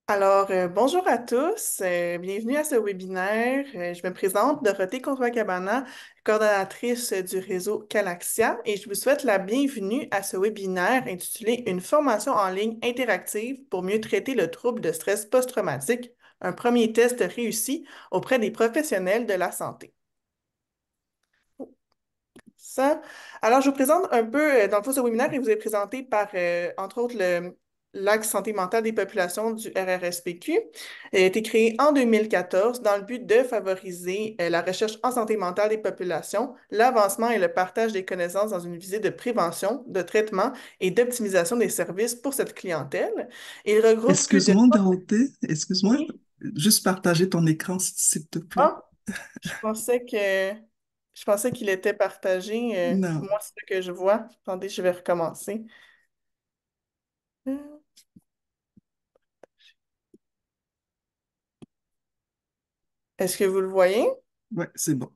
Bonjour à tous, bienvenue à ce webinaire. Je me présente, Dorothée Contois-Cabana, coordonnatrice du réseau Calaxia, et je vous souhaite la bienvenue à ce webinaire intitulé Une formation en ligne interactive pour mieux traiter le trouble de stress post-traumatique, un premier test réussi auprès des professionnels de la santé. Ça. Alors, je vous présente un peu, dans le fond, ce webinaire il vous est présenté par, entre autres, l'Axe santé mentale des populations du RRSPQ. Il a été créé en 2014 dans le but de favoriser la recherche en santé mentale des populations, l'avancement et le partage des connaissances dans une visée de prévention, de traitement et d'optimisation des services pour cette clientèle. Il regroupe plus de... Excuse-moi, Dorothée, excuse-moi, Oui. juste partager ton écran, s'il te plaît. Ah, je pensais que... Je pensais qu'il était partagé. Non. Moi, c'est ce que je vois. Attendez, je vais recommencer. Est-ce que vous le voyez? Ouais, c'est bon.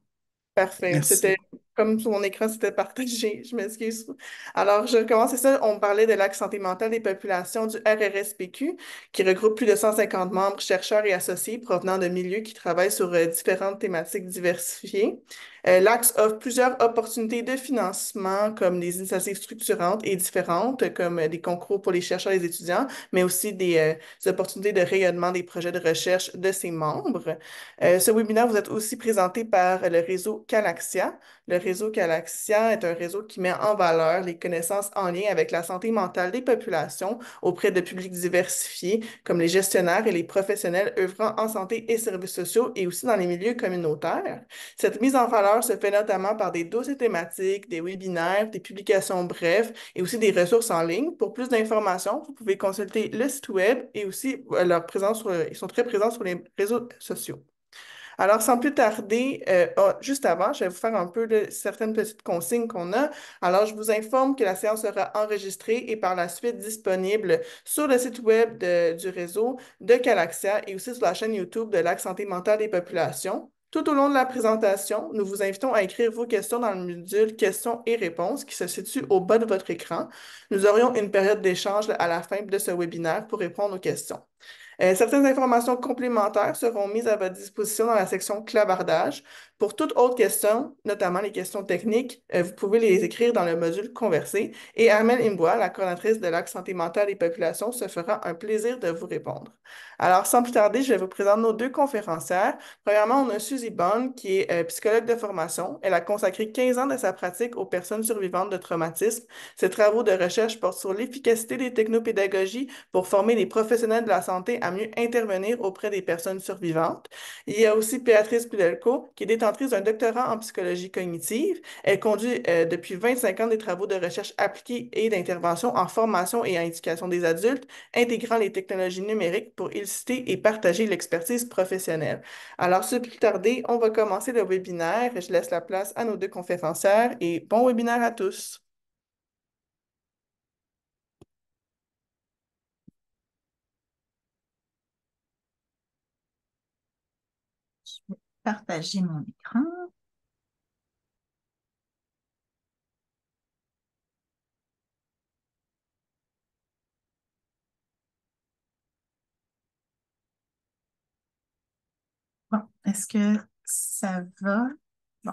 Parfait. Merci. C'était comme sur mon écran, c'était partagé. Je m'excuse. Alors, je recommence. C'est ça. On parlait de l'Axe santé mentale des populations du RRSPQ, qui regroupe plus de 150 membres, chercheurs et associés provenant de milieux qui travaillent sur différentes thématiques diversifiées. L'Axe offre plusieurs opportunités de financement, comme des initiatives structurantes et différentes, comme des concours pour les chercheurs et les étudiants, mais aussi des opportunités de rayonnement des projets de recherche de ses membres. Ce webinaire vous est aussi présenté par le réseau Calaxia. Le réseau Calaxia est un réseau qui met en valeur les connaissances en lien avec la santé mentale des populations auprès de publics diversifiés, comme les gestionnaires et les professionnels œuvrant en santé et services sociaux et aussi dans les milieux communautaires. Cette mise en valeur se fait notamment par des dossiers thématiques, des webinaires, des publications brèves et aussi des ressources en ligne. Pour plus d'informations, vous pouvez consulter le site web et aussi leur présence ils sont très présents sur les réseaux sociaux. Alors, sans plus tarder, juste avant, je vais vous faire un peu de certaines petites consignes qu'on a. Alors, je vous informe que la séance sera enregistrée et par la suite disponible sur le site web du réseau de Calaxia et aussi sur la chaîne YouTube de l'Axe santé mentale des populations. Tout au long de la présentation, nous vous invitons à écrire vos questions dans le module questions et réponses qui se situe au bas de votre écran. Nous aurions une période d'échange à la fin de ce webinaire pour répondre aux questions. Certaines informations complémentaires seront mises à votre disposition dans la section clavardage. Pour toute autre question, notamment les questions techniques, vous pouvez les écrire dans le module conversé et Amel Imbois, la coordinatrice de l'Axe santé mentale des populations, se fera un plaisir de vous répondre. Alors, sans plus tarder, je vais vous présenter nos deux conférencières. Premièrement, on a Suzy Bond, qui est psychologue de formation. Elle a consacré 15 ans de sa pratique aux personnes survivantes de traumatisme. Ses travaux de recherche portent sur l'efficacité des technopédagogies pour former les professionnels de la santé à mieux intervenir auprès des personnes survivantes. Il y a aussi Béatrice Pudelco, qui est détentrice d'un doctorat en psychologie cognitive. Elle conduit depuis 25 ans des travaux de recherche appliquée et d'intervention en formation et en éducation des adultes, intégrant les technologies numériques pour illuster et partager l'expertise professionnelle. Alors, sans plus tarder, on va commencer le webinaire. Je laisse la place à nos deux conférencières et bon webinaire à tous. Partager mon écran. Bon, est-ce que ça va? Bon,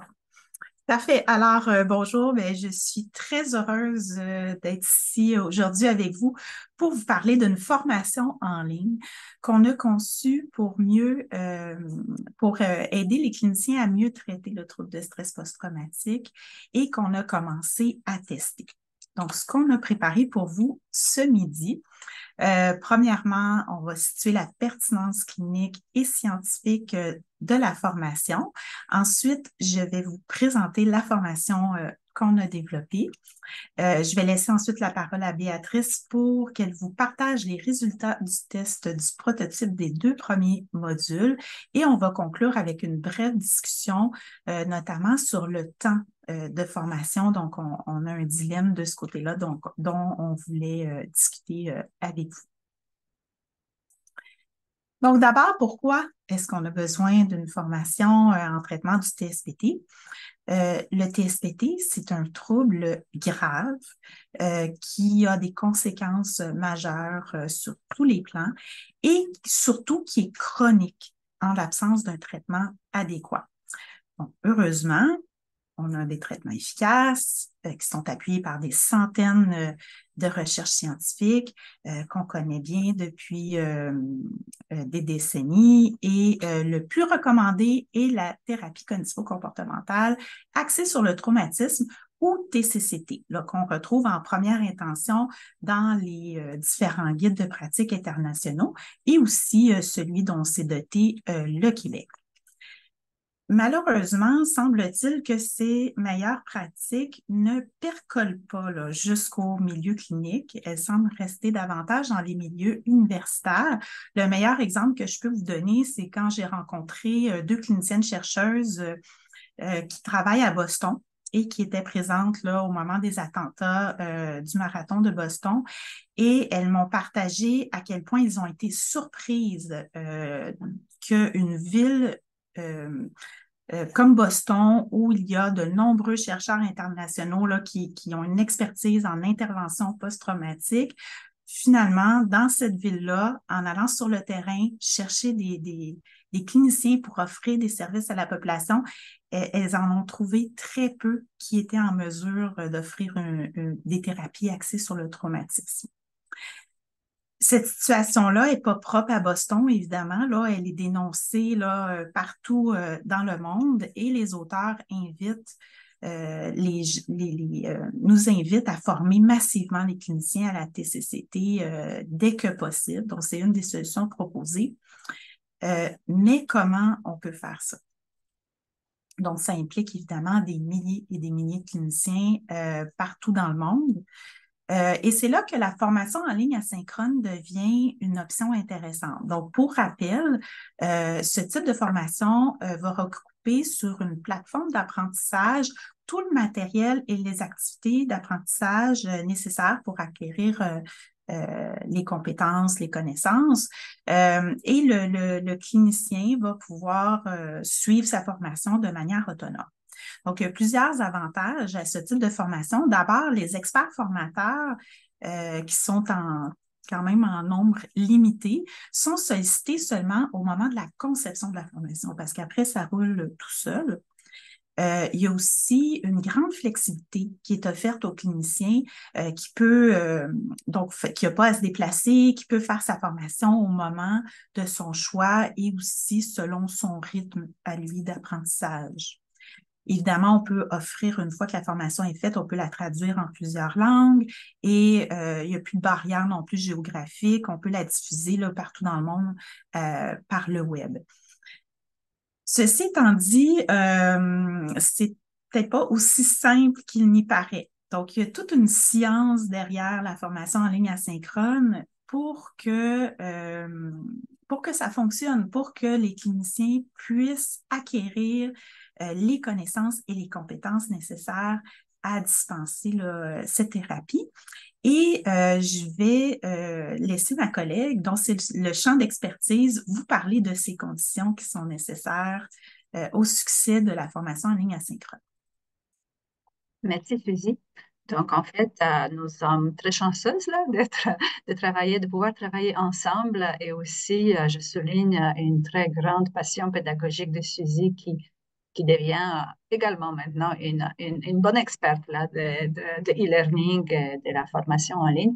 parfait. Alors, bonjour, ben, je suis très heureuse d'être ici aujourd'hui avec vous pour vous parler d'une formation en ligne qu'on a conçue pour aider les cliniciens à mieux traiter le trouble de stress post-traumatique et qu'on a commencé à tester. Donc, ce qu'on a préparé pour vous ce midi, premièrement, on va situer la pertinence clinique et scientifique de la formation. Ensuite, je vais vous présenter la formation qu'on a développée. Je vais laisser ensuite la parole à Béatrice pour qu'elle vous partage les résultats du test du prototype des deux premiers modules et on va conclure avec une brève discussion, notamment sur le temps de formation. Donc, on a un dilemme de ce côté-là dont on voulait discuter avec vous. Donc, d'abord, pourquoi est-ce qu'on a besoin d'une formation en traitement du TSPT? Le TSPT, c'est un trouble grave qui a des conséquences majeures sur tous les plans et surtout qui est chronique en l'absence d'un traitement adéquat. Bon, heureusement, on a des traitements efficaces qui sont appuyés par des centaines de recherches scientifiques qu'on connaît bien depuis des décennies. Et le plus recommandé est la thérapie cognitivo-comportementale axée sur le traumatisme ou TCCT, qu'on retrouve en première intention dans les différents guides de pratique internationaux et aussi celui dont s'est doté le Québec. Malheureusement, semble-t-il que ces meilleures pratiques ne percolent pas jusqu'au milieu clinique. Elles semblent rester davantage dans les milieux universitaires. Le meilleur exemple que je peux vous donner, c'est quand j'ai rencontré deux cliniciennes chercheuses qui travaillent à Boston et qui étaient présentes là, au moment des attentats du marathon de Boston. Et elles m'ont partagé à quel point ils ont été surprises qu'une ville comme Boston, où il y a de nombreux chercheurs internationaux là, qui ont une expertise en intervention post-traumatique. Finalement, dans cette ville-là, en allant sur le terrain, chercher des cliniciens pour offrir des services à la population, elles en ont trouvé très peu qui étaient en mesure d'offrir des thérapies axées sur le traumatisme. Cette situation-là n'est pas propre à Boston, évidemment. Là, elle est dénoncée là, partout dans le monde et les auteurs invitent nous invitent à former massivement les cliniciens à la TCCT dès que possible. Donc, c'est une des solutions proposées. Mais comment on peut faire ça? Donc, ça implique évidemment des milliers et des milliers de cliniciens partout dans le monde. Et c'est là que la formation en ligne asynchrone devient une option intéressante. Donc, pour rappel, ce type de formation va regrouper sur une plateforme d'apprentissage tout le matériel et les activités d'apprentissage nécessaires pour acquérir les compétences, les connaissances. Et le clinicien va pouvoir suivre sa formation de manière autonome. Donc, il y a plusieurs avantages à ce type de formation. D'abord, les experts formateurs qui sont quand même en nombre limité sont sollicités seulement au moment de la conception de la formation parce qu'après, ça roule tout seul. Il y a aussi une grande flexibilité qui est offerte aux cliniciens qui n'a pas à se déplacer, qui peut faire sa formation au moment de son choix et aussi selon son rythme à lui d'apprentissage. Évidemment, on peut offrir, une fois que la formation est faite, on peut la traduire en plusieurs langues et il n'y a plus de barrières non plus géographiques. On peut la diffuser là, partout dans le monde par le web. Ceci étant dit, c'est peut-être pas aussi simple qu'il n'y paraît. Donc, il y a toute une science derrière la formation en ligne asynchrone pour que ça fonctionne, pour que les cliniciens puissent acquérir les connaissances et les compétences nécessaires à dispenser là, cette thérapie. Et je vais laisser ma collègue, dont c'est le champ d'expertise, vous parler de ces conditions qui sont nécessaires au succès de la formation en ligne asynchrone. Merci, Suzy. Donc, en fait, nous sommes très chanceuses là, de pouvoir travailler ensemble et aussi, je souligne une très grande passion pédagogique de Suzy qui devient également maintenant une bonne experte là, de e-learning et de la formation en ligne.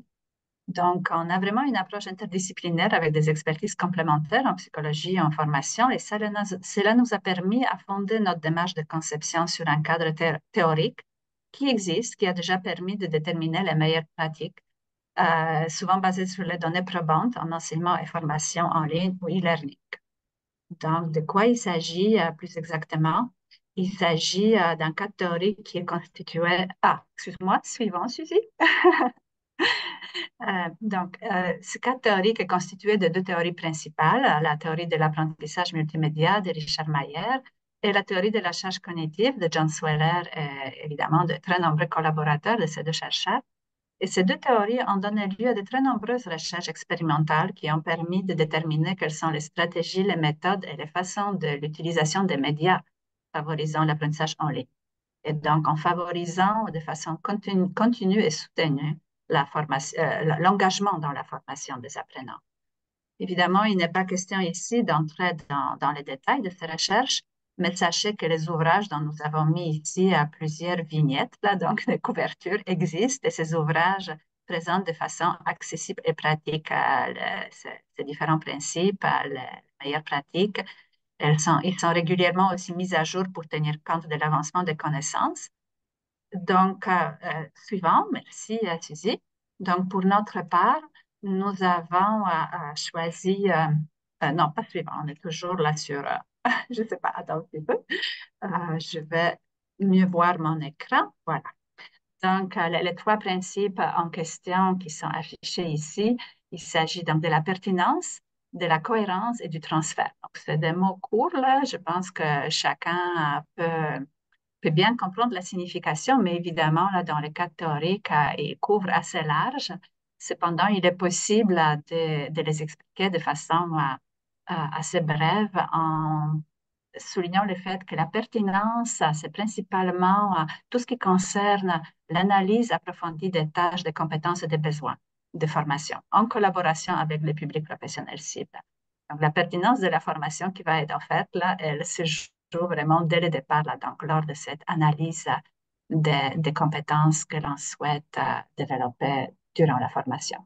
Donc, on a vraiment une approche interdisciplinaire avec des expertises complémentaires en psychologie et en formation et cela nous a permis à fonder notre démarche de conception sur un cadre théorique qui existe, qui a déjà permis de déterminer les meilleures pratiques, souvent basées sur les données probantes en enseignement et formation en ligne ou e-learning. Donc, de quoi il s'agit plus exactement? Il s'agit d'un cadre théorique qui est constitué... Ah, excuse-moi, suivant, Suzy. Ce cadre théorique est constitué de deux théories principales, la théorie de l'apprentissage multimédia de Richard Mayer et la théorie de la charge cognitive de John Sweller et évidemment de très nombreux collaborateurs de ces deux chercheurs. Et ces deux théories ont donné lieu à de très nombreuses recherches expérimentales qui ont permis de déterminer quelles sont les stratégies, les méthodes et les façons de l'utilisation des médias favorisant l'apprentissage en ligne. Et donc, en favorisant de façon continue et soutenue l'engagement dans la formation des apprenants. Évidemment, il n'est pas question ici d'entrer dans les détails de ces recherches, mais sachez que les ouvrages dont nous avons mis ici à plusieurs vignettes, là, donc les couvertures existent et ces ouvrages présentent de façon accessible et pratique ces différents principes, les meilleures pratiques. Ils sont régulièrement aussi mis à jour pour tenir compte de l'avancement des connaissances. Donc, suivant, merci Suzy. Donc, pour notre part, nous avons choisi, non, pas suivant, on est toujours là sur, je ne sais pas, attends un petit peu. Je vais mieux voir mon écran. Voilà. Donc, les trois principes en question qui sont affichés ici, il s'agit donc de la pertinence, de la cohérence et du transfert. Donc, c'est des mots courts, là. Je pense que chacun peut bien comprendre la signification, mais évidemment, là, dans le cas théorique, il couvre assez large. Cependant, il est possible de les expliquer de façon assez brève en soulignant le fait que la pertinence, c'est principalement tout ce qui concerne l'analyse approfondie des tâches, des compétences et des besoins de formation en collaboration avec le public professionnel cible. Donc, la pertinence de la formation qui va être offerte, là, elle se joue vraiment dès le départ, là, donc lors de cette analyse des compétences que l'on souhaite développer durant la formation.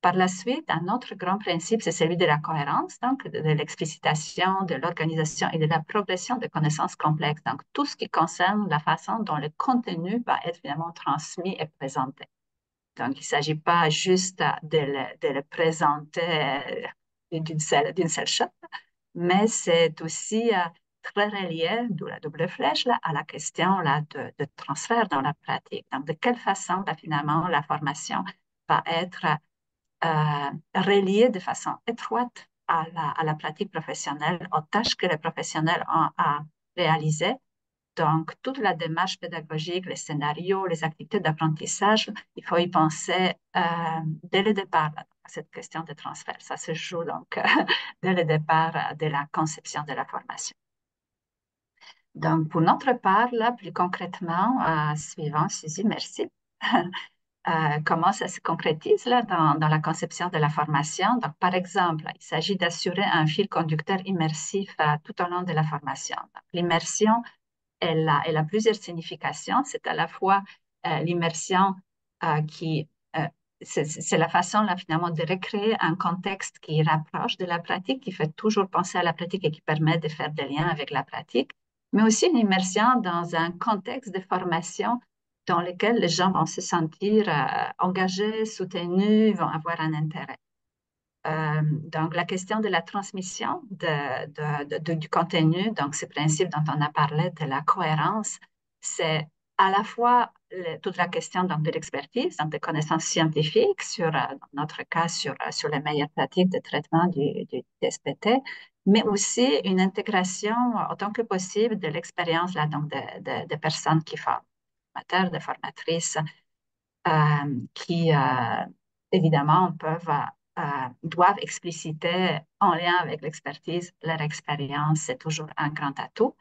Par la suite, un autre grand principe, c'est celui de la cohérence, donc de l'explicitation, de l'organisation et de la progression de connaissances complexes. Donc, tout ce qui concerne la façon dont le contenu va être finalement transmis et présenté. Donc, il ne s'agit pas juste de le présenter d'une seule shot, mais c'est aussi très relié, d'où la double flèche, là, à la question là, de transfert dans la pratique. Donc, de quelle façon, là, finalement, la formation va être reliée de façon étroite à la pratique professionnelle, aux tâches que les professionnels ont à réaliser. Donc, toute la démarche pédagogique, les scénarios, les activités d'apprentissage, il faut y penser dès le départ à cette question de transfert. Ça se joue donc dès le départ de la conception de la formation. Donc, pour notre part, là, plus concrètement, suivant, Suzy, merci. Comment ça se concrétise là, dans la conception de la formation. Donc, par exemple, il s'agit d'assurer un fil conducteur immersif tout au long de la formation. L'immersion, elle a plusieurs significations. C'est à la fois l'immersion qui, c'est la façon là, finalement de recréer un contexte qui rapproche de la pratique, qui fait toujours penser à la pratique et qui permet de faire des liens avec la pratique, mais aussi une immersion dans un contexte de formation dans lequel les gens vont se sentir engagés, soutenus, vont avoir un intérêt. Donc, la question de la transmission du contenu, donc ce principe dont on a parlé de la cohérence, c'est à la fois toute la question donc, de l'expertise, donc des connaissances scientifiques, dans notre cas, sur les meilleures pratiques de traitement du SPT, mais aussi une intégration autant que possible de l'expérience là, donc de personnes qui forment, formateurs, de formatrices, qui évidemment doivent expliciter en lien avec l'expertise leur expérience, c'est toujours un grand atout.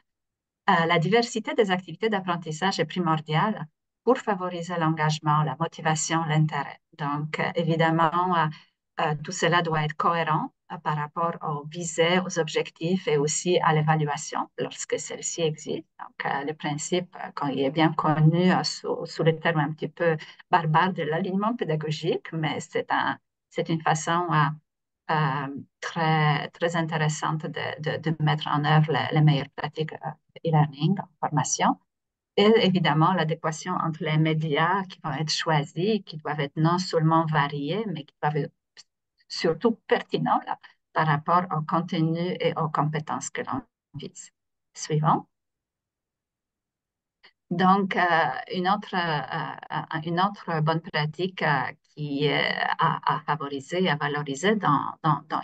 La diversité des activités d'apprentissage est primordiale pour favoriser l'engagement, la motivation, l'intérêt. Donc, évidemment, tout cela doit être cohérent par rapport aux visées, aux objectifs et aussi à l'évaluation lorsque celle-ci existe. Donc, le principe, quand il est bien connu sous le terme un petit peu barbare de l'alignement pédagogique, mais c'est une façon très, très intéressante de mettre en œuvre les meilleures pratiques e-learning en formation. Et évidemment, l'adéquation entre les médias qui vont être choisis, qui doivent être non seulement variés, mais qui doivent être surtout pertinents là, par rapport au contenu et aux compétences que l'on vise. Suivant. Donc, une autre bonne pratique qui est à favoriser et à valoriser dans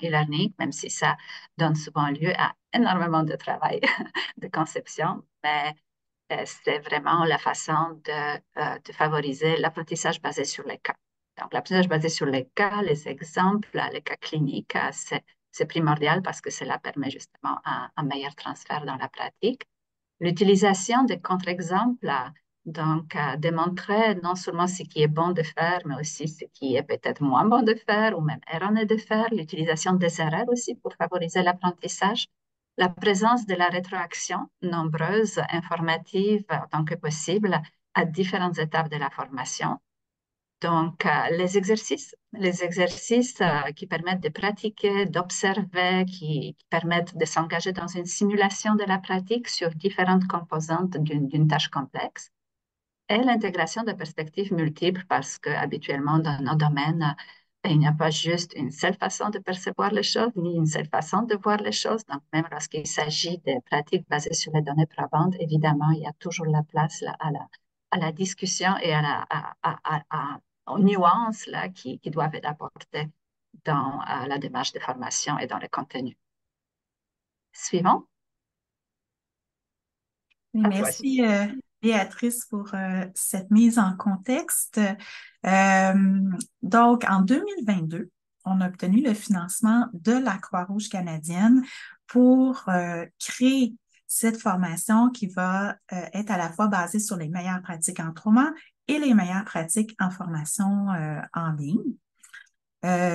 e-learning, même si ça donne souvent lieu à énormément de travail de conception, mais c'est vraiment la façon de favoriser l'apprentissage basé sur les cas. Donc, l'apprentissage basé sur les cas, les exemples, les cas cliniques, c'est primordial parce que cela permet justement un meilleur transfert dans la pratique. L'utilisation des contre-exemples démontrait non seulement ce qui est bon de faire, mais aussi ce qui est peut-être moins bon de faire ou même erroné de faire, l'utilisation des erreurs aussi pour favoriser l'apprentissage, la présence de la rétroaction nombreuse, informative autant que possible à différentes étapes de la formation. Donc, les exercices qui permettent de pratiquer, d'observer, qui permettent de s'engager dans une simulation de la pratique sur différentes composantes d'une tâche complexe, et l'intégration de perspectives multiples parce qu'habituellement, dans nos domaines, il n'y a pas juste une seule façon de percevoir les choses, ni une seule façon de voir les choses. Donc, même lorsqu'il s'agit de pratiques basées sur les données probantes, évidemment, il y a toujours la place là, à la discussion et aux nuances là, qui doivent être apportées dans la démarche de formation et dans le contenu. Suivant. Merci, Béatrice, pour cette mise en contexte. Donc, en 2022, on a obtenu le financement de la Croix-Rouge canadienne pour créer cette formation qui va être à la fois basée sur les meilleures pratiques en trauma et les meilleures pratiques en formation en ligne.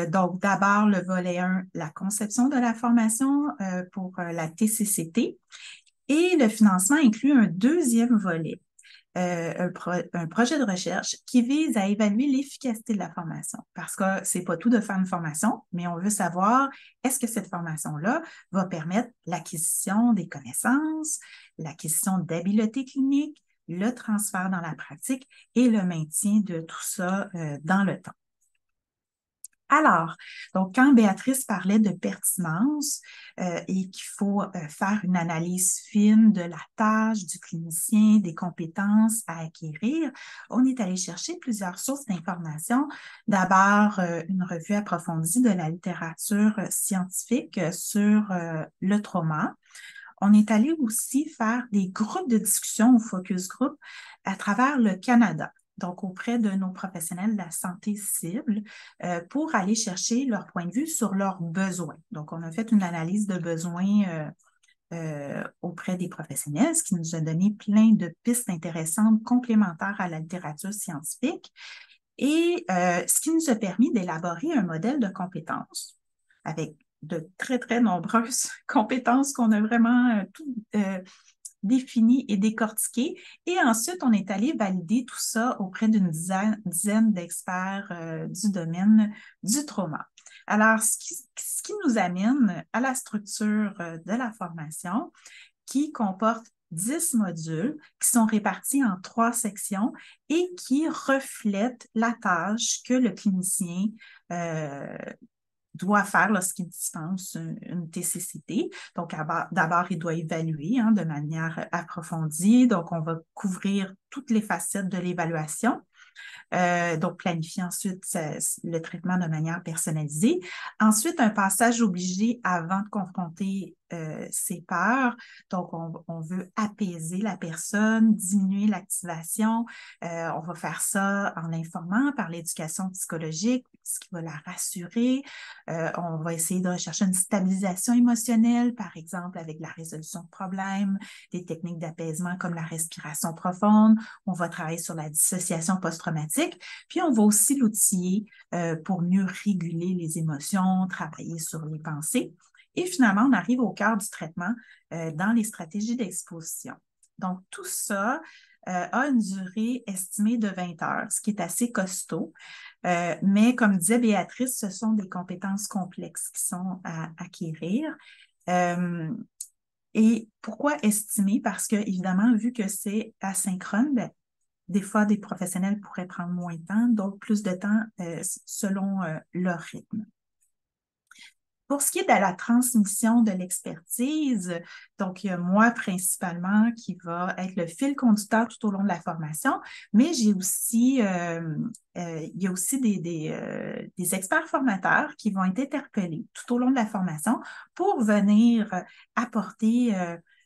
Donc, d'abord, le volet 1, la conception de la formation pour la TCCT. Et le financement inclut un deuxième volet, un projet de recherche qui vise à évaluer l'efficacité de la formation. Parce que c'est pas tout de faire une formation, mais on veut savoir est-ce que cette formation-là va permettre l'acquisition des connaissances, l'acquisition d'habiletés cliniques, le transfert dans la pratique et le maintien de tout ça dans le temps. Alors, donc quand Béatrice parlait de pertinence et qu'il faut faire une analyse fine de la tâche du clinicien, des compétences à acquérir, on est allé chercher plusieurs sources d'informations. D'abord, une revue approfondie de la littérature scientifique sur le trauma. On est allé aussi faire des groupes de discussion ou focus group à travers le Canada, donc auprès de nos professionnels de la santé cible, pour aller chercher leur point de vue sur leurs besoins. Donc, on a fait une analyse de besoins auprès des professionnels, ce qui nous a donné plein de pistes intéressantes complémentaires à la littérature scientifique et ce qui nous a permis d'élaborer un modèle de compétences avec de très, très nombreuses compétences qu'on a vraiment définies et décortiquées. Et ensuite, on est allé valider tout ça auprès d'une dizaine d'experts du domaine du trauma. Alors, ce qui nous amène à la structure de la formation qui comporte 10 modules qui sont répartis en 3 sections et qui reflètent la tâche que le clinicien doit faire lorsqu'il dispense une TCCT. Donc, d'abord, il doit évaluer de manière approfondie. Donc, on va couvrir toutes les facettes de l'évaluation. Donc, planifier ensuite le traitement de manière personnalisée. Ensuite, un passage obligé avant de confronter ses peurs. Donc, on veut apaiser la personne, diminuer l'activation. On va faire ça en l'informant par l'éducation psychologique, ce qui va la rassurer. On va essayer de rechercher une stabilisation émotionnelle, par exemple avec la résolution de problèmes, des techniques d'apaisement comme la respiration profonde. On va travailler sur la dissociation post-traumatique. Puis, on va aussi l'outiller pour mieux réguler les émotions, travailler sur les pensées. Et finalement, on arrive au cœur du traitement dans les stratégies d'exposition. Donc, tout ça a une durée estimée de 20 heures, ce qui est assez costaud. Mais comme disait Béatrice, ce sont des compétences complexes qui sont à acquérir. Et pourquoi estimer? Parce que, évidemment, vu que c'est asynchrone, bien, des fois, des professionnels pourraient prendre moins de temps, d'autres plus de temps selon leur rythme. Pour ce qui est de la transmission de l'expertise, donc il y a moi principalement qui va être le fil conducteur tout au long de la formation, mais j'ai aussi, il y a aussi des experts formateurs qui vont être interpellés tout au long de la formation pour venir apporter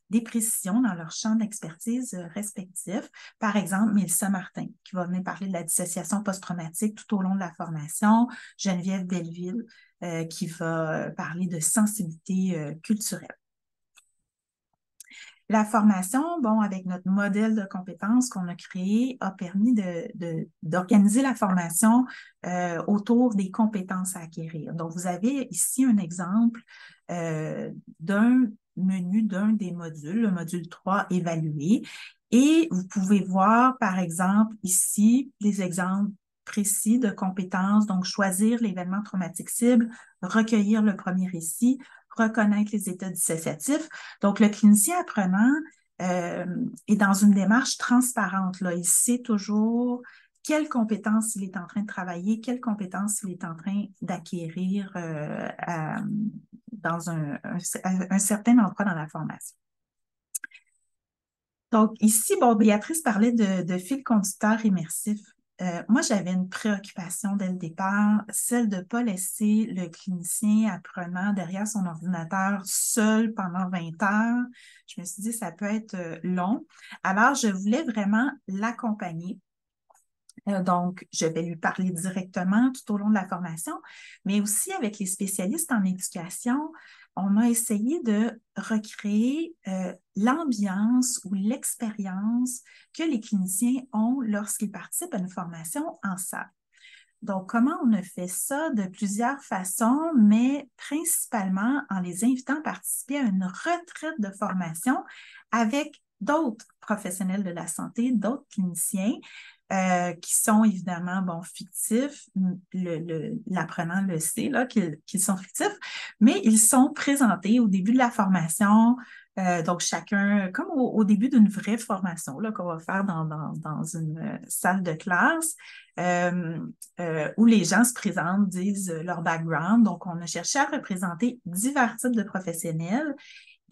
des précisions dans leur champ d'expertise respectif. Par exemple, Mélissa Martin, qui va venir parler de la dissociation post-traumatique tout au long de la formation, Geneviève Belleville, qui va parler de sensibilité culturelle. La formation, bon, avec notre modèle de compétences qu'on a créé, a permis d'organiser la formation autour des compétences à acquérir. Donc, vous avez ici un exemple d'un menu d'un des modules, le module 3, évaluer. Et vous pouvez voir, par exemple, ici, des exemples précis de compétences, donc choisir l'événement traumatique cible, recueillir le premier récit, reconnaître les états dissociatifs. Donc, le clinicien apprenant est dans une démarche transparente, là. Il sait toujours quelles compétences il est en train de travailler, quelles compétences il est en train d'acquérir dans un certain endroit dans la formation. Donc, ici, bon, Béatrice parlait de fil conducteur immersif. Moi, j'avais une préoccupation dès le départ, celle de ne pas laisser le clinicien apprenant derrière son ordinateur seul pendant 20 heures. Je me suis dit, ça peut être long. Alors, je voulais vraiment l'accompagner. Donc, je vais lui parler directement tout au long de la formation, mais aussi avec les spécialistes en éducation, on a essayé de recréer l'ambiance ou l'expérience que les cliniciens ont lorsqu'ils participent à une formation en salle. Donc, comment on a fait ça? De plusieurs façons, mais principalement en les invitant à participer à une retraite de formation avec d'autres professionnels de la santé, d'autres cliniciens, qui sont évidemment fictifs. L'apprenant le sait là, qu'ils sont fictifs, mais ils sont présentés au début de la formation. Donc, chacun, comme au début d'une vraie formation là, qu'on va faire dans une salle de classe, où les gens se présentent, disent leur background. Donc, on a cherché à représenter divers types de professionnels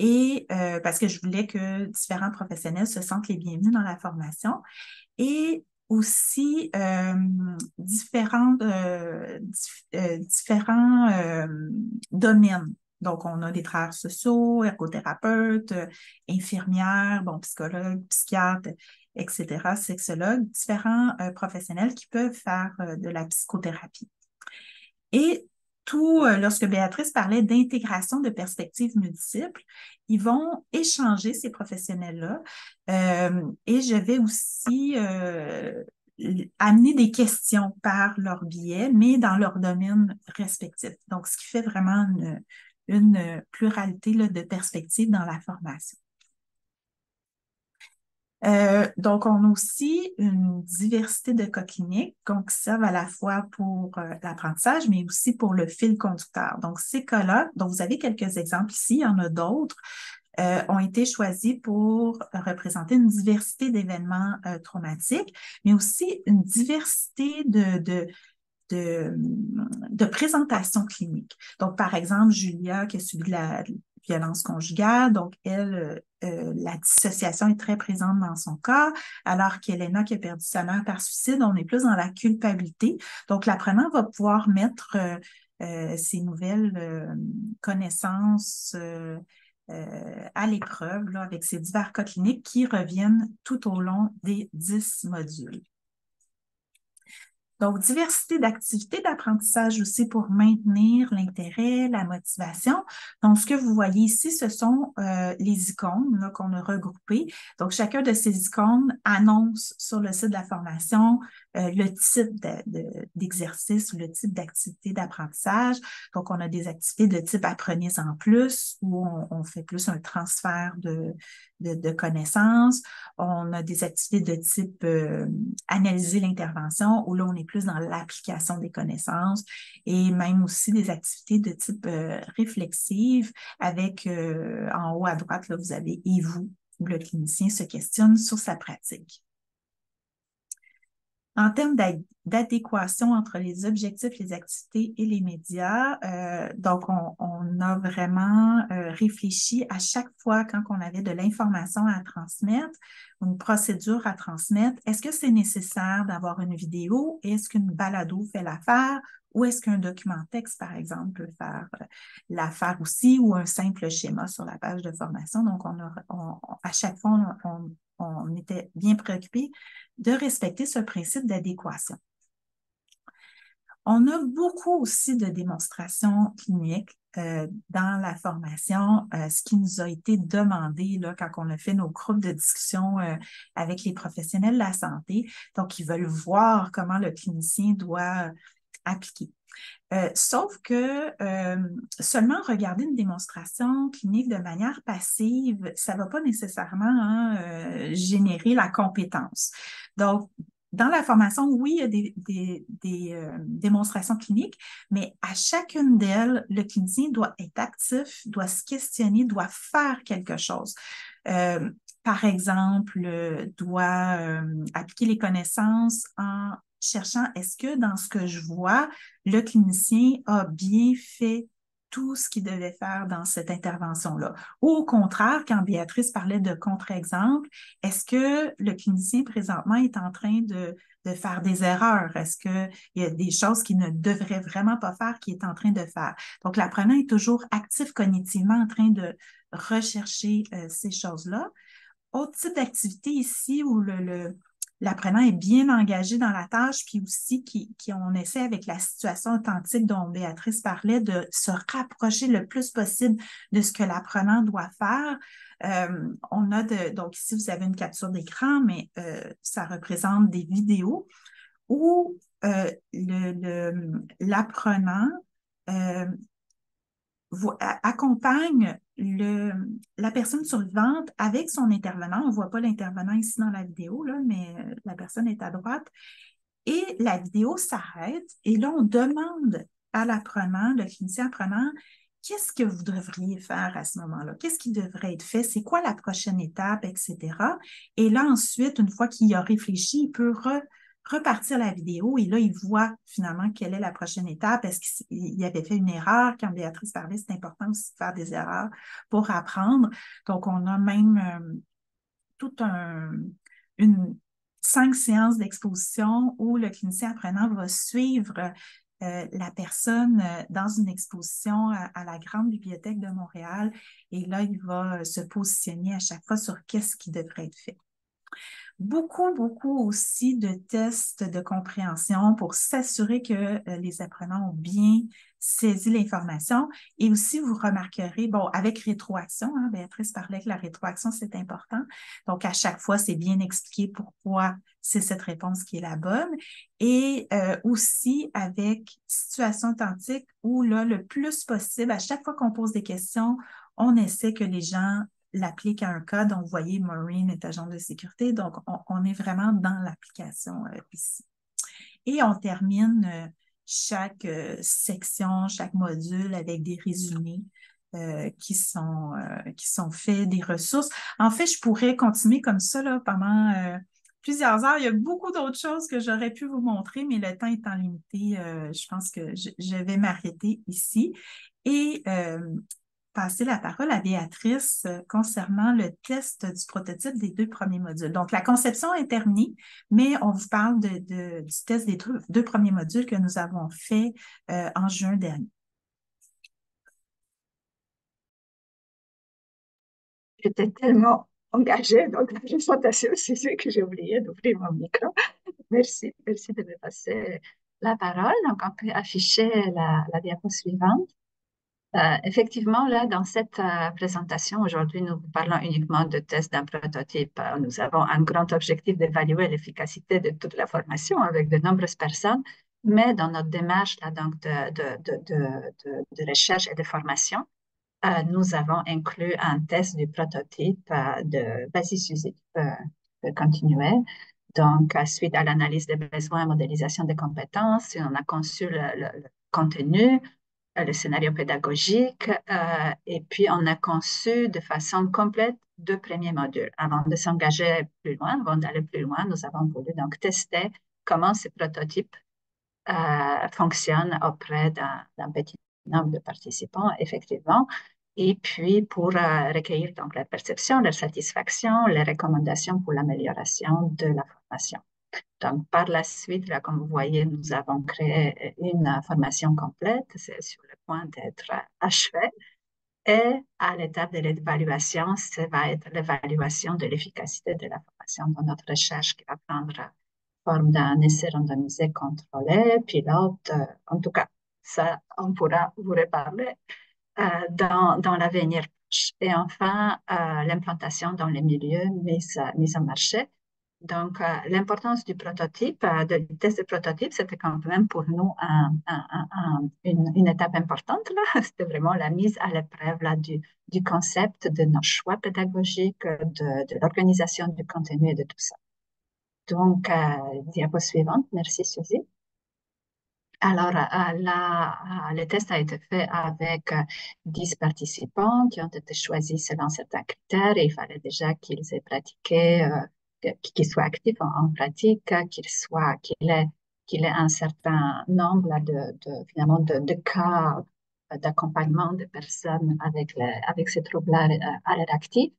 et parce que je voulais que différents professionnels se sentent les bienvenus dans la formation. Et aussi différents domaines. Donc, on a des travailleurs sociaux, ergothérapeutes, infirmières, psychologues, psychiatres, etc., sexologues, différents professionnels qui peuvent faire de la psychothérapie. Et lorsque Béatrice parlait d'intégration de perspectives multiples, ils vont échanger ces professionnels-là. Et je vais aussi amener des questions par leur biais, mais dans leur domaine respectif. Donc, ce qui fait vraiment une pluralité là, de perspectives dans la formation. Donc, on a aussi une diversité de cas cliniques qui servent à la fois pour l'apprentissage, mais aussi pour le fil conducteur. Donc, ces cas-là, dont vous avez quelques exemples ici, il y en a d'autres, ont été choisis pour représenter une diversité d'événements traumatiques, mais aussi une diversité de présentations cliniques. Donc, par exemple, Julia qui a subi de la violence conjugale, donc elle, la dissociation est très présente dans son cas, alors qu'Elena qui a perdu sa mère par suicide, on est plus dans la culpabilité. Donc, l'apprenant va pouvoir mettre ses nouvelles connaissances à l'épreuve là, avec ces divers cas cliniques qui reviennent tout au long des 10 modules. Donc, diversité d'activités d'apprentissage aussi pour maintenir l'intérêt, la motivation. Donc, ce que vous voyez ici, ce sont les icônes qu'on a regroupées. Donc, chacun de ces icônes annonce sur le site de la formation le type d'exercice ou le type d'activité d'apprentissage. Donc, on a des activités de type apprenez en plus, où on fait plus un transfert de connaissances. On a des activités de type analyser l'intervention, où là, on est plus dans l'application des connaissances, et même aussi des activités de type réflexive avec, en haut à droite, là, vous avez « Et vous », où le clinicien se questionne sur sa pratique. En termes d'adéquation entre les objectifs, les activités et les médias, donc on a vraiment réfléchi à chaque fois quand on avait de l'information à transmettre, une procédure à transmettre, est-ce que c'est nécessaire d'avoir une vidéo? Est-ce qu'une balado fait l'affaire? Ou est-ce qu'un document texte, par exemple, peut faire l'affaire aussi, ou un simple schéma sur la page de formation? Donc, à chaque fois, on était bien préoccupés de respecter ce principe d'adéquation. On a beaucoup aussi de démonstrations cliniques dans la formation, ce qui nous a été demandé là, quand on a fait nos groupes de discussion avec les professionnels de la santé. Donc, ils veulent voir comment le clinicien doit appliquer. Sauf que seulement regarder une démonstration clinique de manière passive, ça ne va pas nécessairement générer la compétence. Donc, dans la formation, oui, il y a des démonstrations cliniques, mais à chacune d'elles, le clinicien doit être actif, doit se questionner, doit faire quelque chose. Par exemple, doit appliquer les connaissances en cherchant est-ce que dans ce que je vois, le clinicien a bien fait tout ce qu'il devait faire dans cette intervention-là. Ou au contraire, quand Béatrice parlait de contre-exemple, est-ce que le clinicien présentement est en train de faire des erreurs? Est-ce qu'il y a des choses qu'il ne devrait vraiment pas faire qu'il est en train de faire? Donc, l'apprenant est toujours actif cognitivement en train de rechercher ces choses-là. Autre type d'activité ici où l'apprenant est bien engagé dans la tâche, puis aussi on essaie avec la situation authentique dont Béatrice parlait, de se rapprocher le plus possible de ce que l'apprenant doit faire. Donc ici, vous avez une capture d'écran, mais ça représente des vidéos où l'apprenant accompagne la personne survivante avec son intervenant. On ne voit pas l'intervenant ici dans la vidéo, là, mais la personne est à droite. Et la vidéo s'arrête et là, on demande à l'apprenant, le clinicien apprenant, qu'est-ce que vous devriez faire à ce moment-là? Qu'est-ce qui devrait être fait? C'est quoi la prochaine étape, etc. Et là, ensuite, une fois qu'il a réfléchi, il peut repartir la vidéo et là, il voit finalement quelle est la prochaine étape. Est-ce qu'il avait fait une erreur? Quand Béatrice parlait, c'est important aussi de faire des erreurs pour apprendre. Donc, on a même une 5 séances d'exposition où le clinicien apprenant va suivre la personne dans une exposition à la Grande Bibliothèque de Montréal. Et là, il va se positionner à chaque fois sur qu'est-ce qui devrait être fait. Beaucoup aussi de tests de compréhension pour s'assurer que les apprenants ont bien saisi l'information. Et aussi, vous remarquerez, bon, avec rétroaction, hein, Béatrice parlait que la rétroaction, c'est important. Donc, à chaque fois, c'est bien expliqué pourquoi c'est cette réponse qui est la bonne. Et aussi avec situation authentique où, là, le plus possible, à chaque fois qu'on pose des questions, on essaie que les gens l'applique à un cas. Donc, vous voyez, Maureen est agent de sécurité. Donc, on est vraiment dans l'application ici. Et on termine chaque section, chaque module avec des résumés qui sont faits, des ressources. En fait, je pourrais continuer comme ça là, pendant plusieurs heures. Il y a beaucoup d'autres choses que j'aurais pu vous montrer, mais le temps étant limité, je pense que je vais m'arrêter ici. Et passer la parole à Béatrice concernant le test du prototype des 2 premiers modules. Donc, la conception est terminée, mais on vous parle du test des 2 premiers modules que nous avons fait en juin dernier. J'étais tellement engagée dans la présentation, c'est sûr que j'ai oublié d'ouvrir mon micro. Merci de me passer la parole. Donc, on peut afficher la diapo suivante. Effectivement, là, dans cette présentation, aujourd'hui, nous parlons uniquement de tests d'un prototype. Nous avons un grand objectif d'évaluer l'efficacité de toute la formation avec de nombreuses personnes, mais dans notre démarche là, donc de recherche et de formation, nous avons inclus un test du prototype de basis usage continué. Donc, suite à l'analyse des besoins, modélisation des compétences, on a conçu le contenu, le scénario pédagogique, et puis on a conçu de façon complète 2 premiers modules. Avant de s'engager plus loin, avant d'aller plus loin, nous avons voulu donc tester comment ce prototype fonctionne auprès d'un petit nombre de participants, effectivement, et puis pour recueillir donc la perception, la satisfaction, les recommandations pour l'amélioration de la formation. Donc, par la suite, là, comme vous voyez, nous avons créé une formation complète, c'est sur le point d'être achevée. Et à l'étape de l'évaluation, ça va être l'évaluation de l'efficacité de la formation dans notre recherche qui va prendre forme d'un essai randomisé contrôlé, pilote. En tout cas, ça, on pourra vous reparler dans l'avenir proche. Et enfin, l'implantation dans les milieux mise en marché. Donc, l'importance du prototype, du test de prototype, c'était quand même pour nous une étape importante, là. C'était vraiment la mise à l'épreuve là, du concept, de nos choix pédagogiques, de l'organisation du contenu et de tout ça. Donc, diapo suivante. Merci, Suzy. Alors, le test a été fait avec 10 participants qui ont été choisis selon certains critères et il fallait déjà qu'ils aient pratiqué, qu'ils soient actifs en pratique, qu'il ait un certain nombre là, finalement de cas d'accompagnement de personnes avec ces troubles à l'air actif.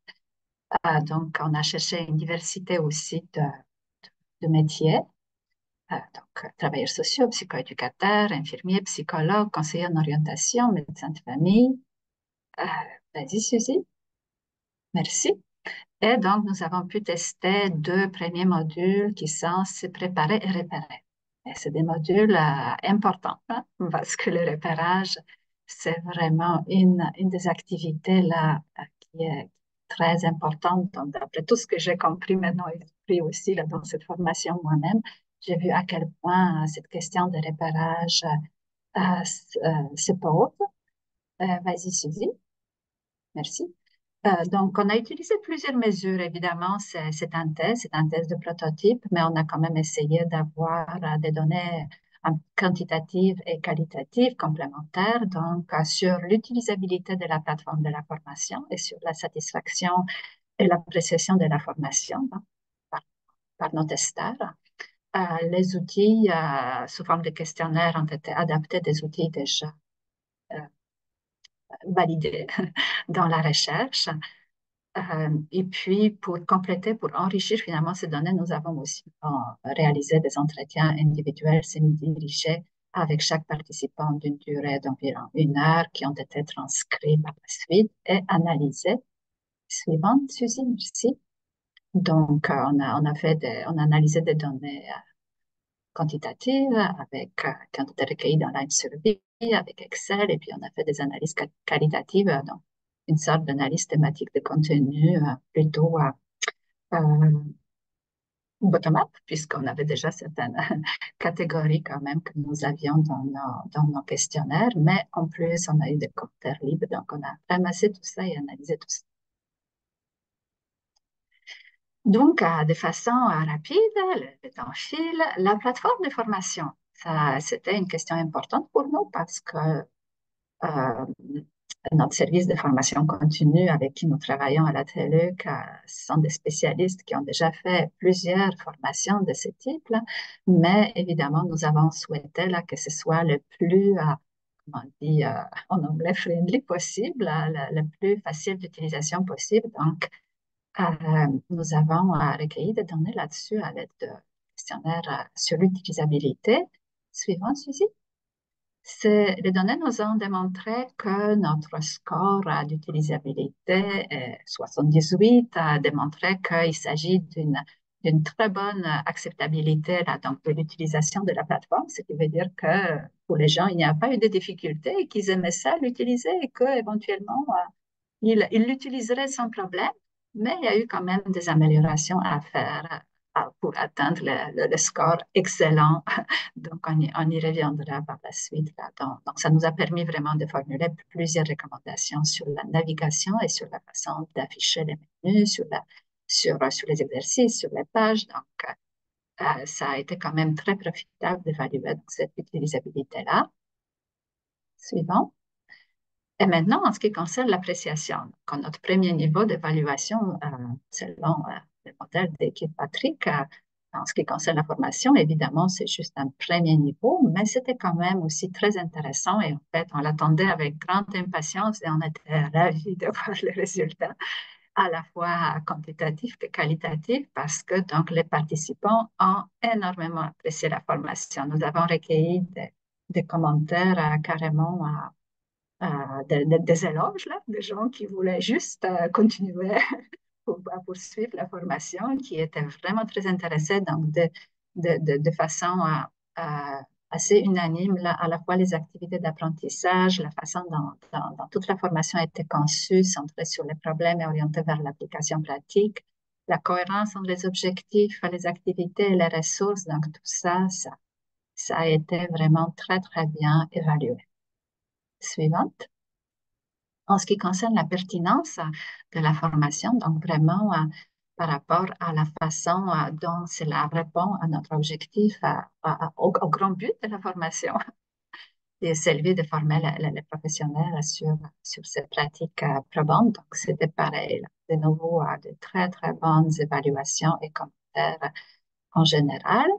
Donc, on a cherché une diversité aussi de métiers. Donc, travailleurs sociaux, psychoéducateurs, infirmiers, psychologues, conseillers en orientation, médecins de famille. Euh, Vas-y, Suzy. Merci. Et donc, nous avons pu tester 2 premiers modules qui sont se préparer et repérer. Et c'est des modules importants, hein, parce que le repérage, c'est vraiment une des activités là, qui est très importante. Donc, d'après tout ce que j'ai compris maintenant et appris aussi là, dans cette formation moi-même, j'ai vu à quel point cette question de repérage se pose. Vas-y, Suzy. Merci. Donc, on a utilisé plusieurs mesures, évidemment, c'est un test de prototype, mais on a quand même essayé d'avoir des données quantitatives et qualitatives complémentaires, donc sur l'utilisabilité de la plateforme de la formation et sur la satisfaction et l'appréciation de la formation hein, par, par nos testeurs. Les outils sous forme de questionnaires ont été adaptés des outils déjà euh, validés dans la recherche. Et puis, pour compléter, pour enrichir finalement ces données, nous avons aussi réalisé des entretiens individuels semi-dirigés avec chaque participant d'une durée d'environ 1 heure qui ont été transcrits par la suite et analysés. Suivante, Suzy, merci. Donc, on a analysé des données quantitatives qui ont été recueillies dans Line Survey avec Excel et puis on a fait des analyses qualitatives, donc une sorte d'analyse thématique de contenu plutôt bottom-up, puisqu'on avait déjà certaines catégories quand même que nous avions dans nos questionnaires, mais en plus, on a eu des commentaires libres, donc on a ramassé tout ça et analysé tout ça. Donc, de façon rapide, le temps file, la plateforme de formation, ça, c'était une question importante pour nous parce que euh, notre service de formation continue avec qui nous travaillons à la TLEC sont des spécialistes qui ont déjà fait plusieurs formations de ce type, là, mais évidemment, nous avons souhaité là, que ce soit le plus, comment on dit en anglais, friendly possible, le plus facile d'utilisation possible. Donc, nous avons recueilli des données là-dessus à l'aide de questionnaires sur l'utilisabilité. Suivant, Suzy. Les données nous ont démontré que notre score d'utilisabilité, 78, a démontré qu'il s'agit d'une très bonne acceptabilité là, donc, de l'utilisation de la plateforme, ce qui veut dire que pour les gens, il n'y a pas eu de difficulté et qu'ils aimaient ça, l'utiliser et qu'éventuellement, ils l'utiliseraient sans problème, mais il y a eu quand même des améliorations à faire pour atteindre le score excellent. Donc, on y reviendra par la suite. Là. Donc, ça nous a permis vraiment de formuler plusieurs recommandations sur la navigation et sur la façon d'afficher les menus, sur les exercices, sur les pages. Donc, ça a été quand même très profitable d'évaluer cette utilisabilité-là. Suivant. Et maintenant, en ce qui concerne l'appréciation, quand notre premier niveau d'évaluation, selon le modèle d'équipe Patrick, en ce qui concerne la formation, évidemment, c'est juste un premier niveau, mais c'était quand même aussi très intéressant et en fait, on l'attendait avec grande impatience et on était ravis de voir les résultats, à la fois quantitatifs que qualitatifs, parce que donc les participants ont énormément apprécié la formation. Nous avons recueilli des commentaires carrément des éloges, là, des gens qui voulaient juste continuer à poursuivre la formation, qui étaient vraiment très intéressés donc de façon à assez unanime, là, à la fois les activités d'apprentissage, la façon dont toute la formation a été conçue, centrée sur les problèmes et orientée vers l'application pratique, la cohérence entre les objectifs, les activités et les ressources. Donc, tout ça, ça a été vraiment très, très bien évalué. Suivante. En ce qui concerne la pertinence de la formation, donc vraiment par rapport à la façon dont cela répond à notre objectif, au grand but de la formation, et celui de former les professionnels sur ces pratiques probantes. Donc, c'était pareil, là. De nouveau, de très, très bonnes évaluations et commentaires en général.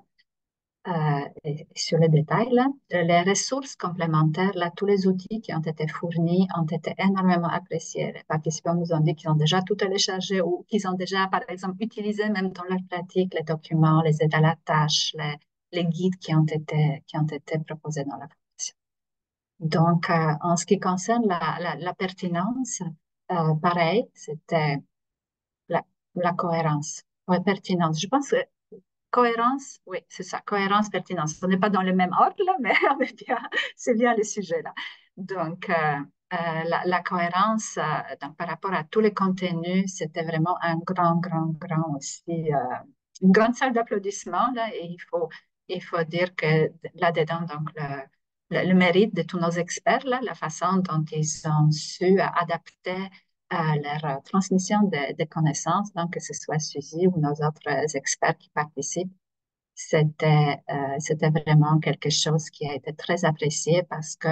Et sur les détails, là, les ressources complémentaires, là, tous les outils qui ont été fournis ont été énormément appréciés. Les participants nous ont dit qu'ils ont déjà tout téléchargé ou qu'ils ont déjà, par exemple, utilisé même dans leur pratique les documents, les aides à la tâche, les guides qui ont été proposés dans la formation. Donc, en ce qui concerne la pertinence, pareil, c'était la, la cohérence. Ouais, pertinence. Je pense que cohérence, oui, c'est ça, cohérence, pertinence. On n'est pas dans le même ordre, là, mais c'est bien le sujet, là. Donc, la cohérence, donc, par rapport à tous les contenus, c'était vraiment un grand aussi, une grande salle d'applaudissements, là, et il faut dire que là-dedans, donc, le mérite de tous nos experts, là, la façon dont ils ont su adapter leur transmission de connaissances, donc que ce soit Suzy ou nos autres experts qui participent, c'était vraiment quelque chose qui a été très apprécié parce que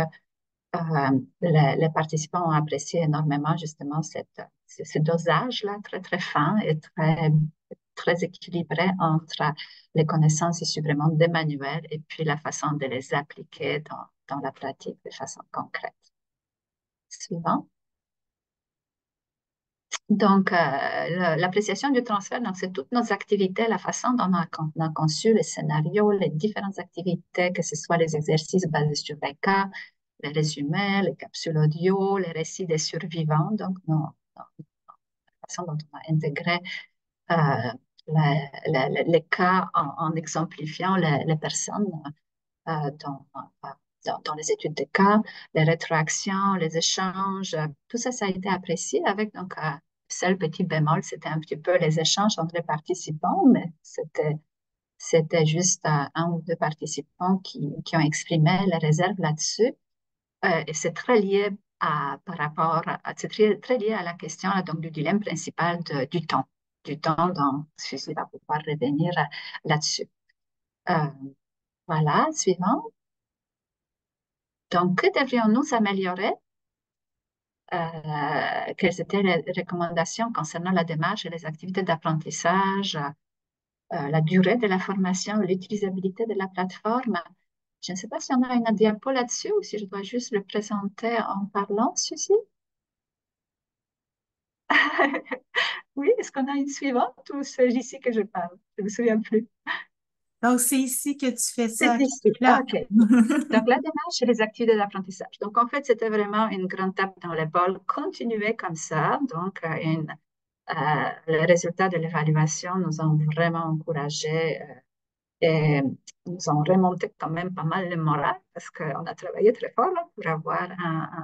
les participants ont apprécié énormément justement ce dosage-là très, très fin et très équilibré entre les connaissances issues vraiment des manuels et puis la façon de les appliquer dans la pratique de façon concrète. Suivant. Donc, l'appréciation du transfert, donc c'est toutes nos activités, la façon dont on a conçu les scénarios, les différentes activités, que ce soit les exercices basés sur les cas, les résumés, les capsules audio, les récits des survivants, donc la façon dont on a intégré les cas en exemplifiant les personnes dans les études de cas, les rétroactions, les échanges, tout ça, ça a été apprécié avec donc seul petit bémol, c'était un petit peu les échanges entre les participants, mais c'était juste un ou deux participants qui ont exprimé les réserves là-dessus. Et c'est très lié c'est très lié à la question là, donc, du dilemme principal du temps dont Suzy va pouvoir revenir là-dessus. Voilà, suivant. Donc, que devrions-nous améliorer? Quelles étaient les recommandations concernant la démarche et les activités d'apprentissage, la durée de la formation, l'utilisabilité de la plateforme? Je ne sais pas si on a une diapo là-dessus ou si je dois juste le présenter en parlant, Suzy. Oui, est-ce qu'on a une suivante ou c'est ici que je parle? Je ne me souviens plus. Donc, c'est ici que tu fais C'est ça. ici. Là. OK. Donc, la démarche et les activités d'apprentissage. Donc, en fait, c'était vraiment une grande tape dans l'épaule. Continuer comme ça. Donc, les résultats de l'évaluation nous ont vraiment encouragés et nous ont remonté quand même pas mal le moral parce qu'on a travaillé très fort là, pour avoir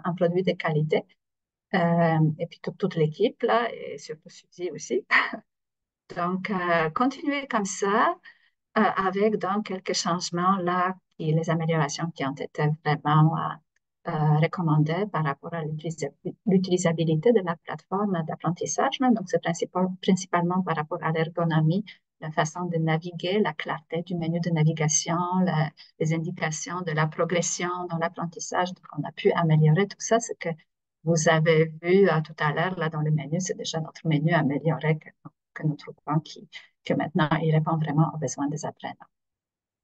un produit de qualité. Et puis toute l'équipe là, et surtout Suzy aussi. Donc, continuer comme ça avec donc quelques changements là, et les améliorations qui ont été vraiment recommandées par rapport à l'utilisabilité de la plateforme d'apprentissage. Donc, c'est principalement par rapport à l'ergonomie, la façon de naviguer, la clarté du menu de navigation, les indications de la progression dans l'apprentissage. Donc, on a pu améliorer tout ça. Ce que vous avez vu tout à l'heure là dans le menu, c'est déjà notre menu amélioré que nous trouvons que maintenant, il répond vraiment aux besoins des apprenants.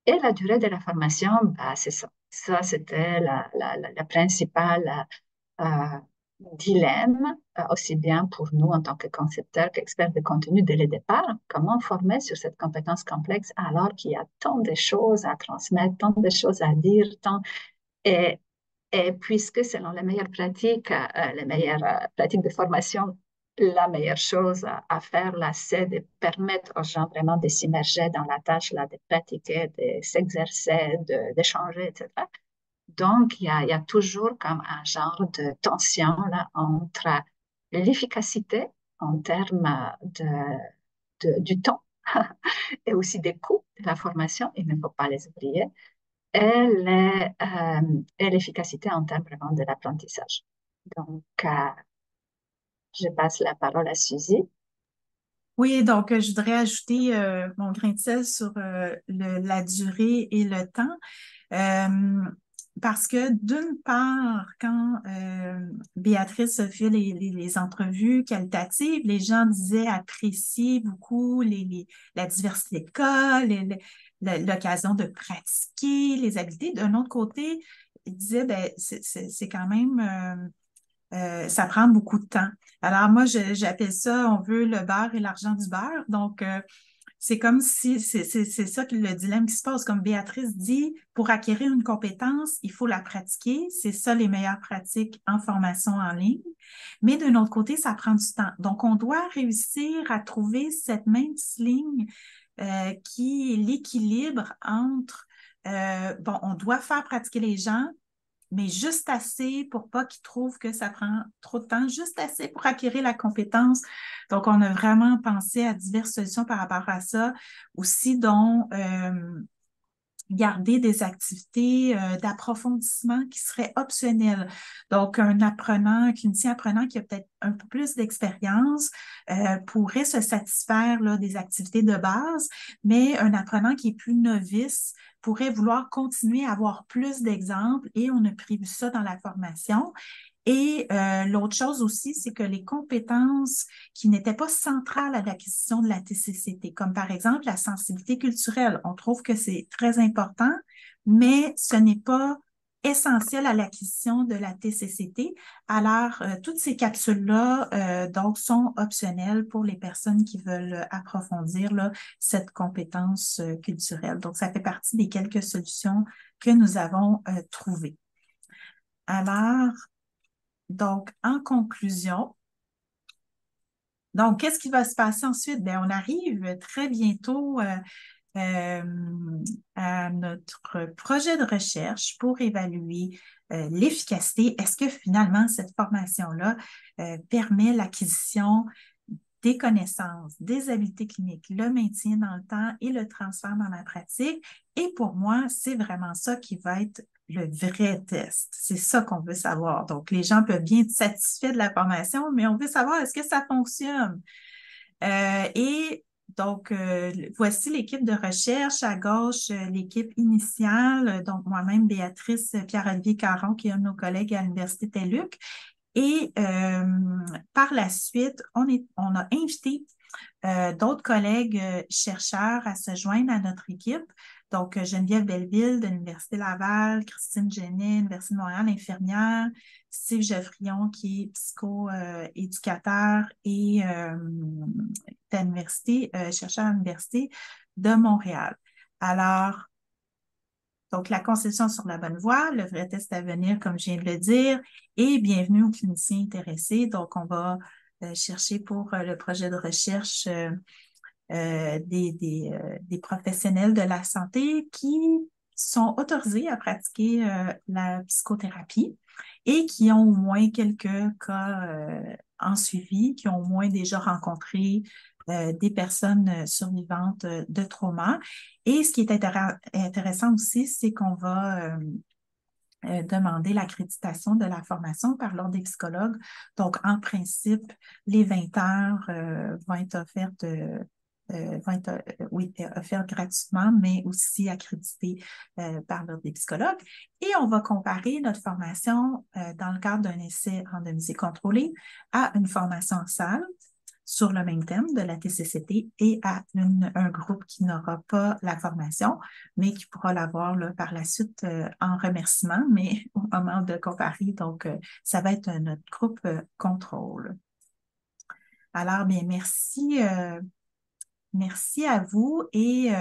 Et la durée de la formation, bah, c'est ça. Ça, c'était la principale euh, dilemme, aussi bien pour nous en tant que concepteurs qu'experts de contenu dès le départ. Comment former sur cette compétence complexe alors qu'il y a tant de choses à transmettre, tant de choses à dire, et, et puisque selon les meilleures pratiques de formation la meilleure chose à faire là, c'est de permettre aux gens vraiment de s'immerger dans la tâche, là, de pratiquer, de s'exercer, d'échanger, etc. Donc, il y a toujours comme un genre de tension là, entre l'efficacité en termes du temps et aussi des coûts de la formation, il ne faut pas les oublier, et l'efficacité en termes vraiment de l'apprentissage. Donc, je passe la parole à Suzy. Oui, donc je voudrais ajouter mon grain de sel sur la durée et le temps. Euh, Parce que d'une part, quand Béatrice a fait les entrevues qualitatives, les gens disaient apprécier beaucoup la diversité de cas, l'occasion de pratiquer les habiletés. D'un autre côté, ils disaient, ben, c'est quand même ça prend beaucoup de temps. Alors moi, j'appelle ça, on veut le beurre et l'argent du beurre. Donc, c'est comme si c'est ça le dilemme qui se pose. Comme Béatrice dit, pour acquérir une compétence, il faut la pratiquer. C'est ça les meilleures pratiques en formation en ligne. Mais d'un autre côté, ça prend du temps. Donc, on doit réussir à trouver cette même ligne qui est l'équilibre entre, bon, on doit faire pratiquer les gens, mais juste assez pour pas qu'ils trouvent que ça prend trop de temps, juste assez pour acquérir la compétence. Donc, on a vraiment pensé à diverses solutions par rapport à ça, aussi dont garder des activités d'approfondissement qui seraient optionnelles. Donc, un apprenant, un clinicien apprenant qui a peut-être un peu plus d'expérience pourrait se satisfaire là, des activités de base, mais un apprenant qui est plus novice pourrait vouloir continuer à avoir plus d'exemples et on a prévu ça dans la formation. Et l'autre chose aussi, c'est que les compétences qui n'étaient pas centrales à l'acquisition de la TCCT, comme par exemple la sensibilité culturelle, on trouve que c'est très important, mais ce n'est pas essentiel à l'acquisition de la TCCT. Alors, toutes ces capsules-là, donc, sont optionnelles pour les personnes qui veulent approfondir là, cette compétence culturelle. Donc, ça fait partie des quelques solutions que nous avons trouvées. Alors, donc, en conclusion, donc, qu'est-ce qui va se passer ensuite? Bien, on arrive très bientôt euh, à notre projet de recherche pour évaluer l'efficacité. Est-ce que finalement, cette formation-là permet l'acquisition des connaissances, des habiletés cliniques, le maintien dans le temps et le transfert dans la pratique? Et pour moi, c'est vraiment ça qui va être le vrai test. C'est ça qu'on veut savoir. Donc, les gens peuvent bien être satisfaits de la formation, mais on veut savoir est-ce que ça fonctionne? Et donc, voici l'équipe de recherche. À gauche, l'équipe initiale, donc moi-même, Béatrice Pierre-Olivier Caron, qui est un de nos collègues à l'Université TELUC. Et par la suite, on a invité d'autres collègues chercheurs à se joindre à notre équipe. Donc, Geneviève Belleville de l'Université Laval, Christine Genet, Université de Montréal, infirmière, Steve Geoffrion, qui est psycho-éducateur et à l'université, chercheur à l'Université de Montréal. Alors, donc, la conception sur la bonne voie, le vrai test à venir, comme je viens de le dire, et bienvenue aux cliniciens intéressés. Donc, on va chercher pour le projet de recherche des professionnels de la santé qui sont autorisés à pratiquer la psychothérapie et qui ont au moins quelques cas en suivi, qui ont au moins déjà rencontré des personnes survivantes de trauma. Et ce qui est intéressant aussi, c'est qu'on va demander l'accréditation de la formation par l'Ordre des psychologues. Donc, en principe, les 20 heures vont être offertes oui, offertes gratuitement, mais aussi accréditées par l'Ordre des psychologues. Et on va comparer notre formation dans le cadre d'un essai randomisé contrôlé à une formation en salle sur le même thème de la TCCT et à un groupe qui n'aura pas la formation, mais qui pourra l'avoir là, par la suite en remerciement, mais au moment de comparer. Donc, ça va être notre groupe contrôle. Alors, bien, merci à vous et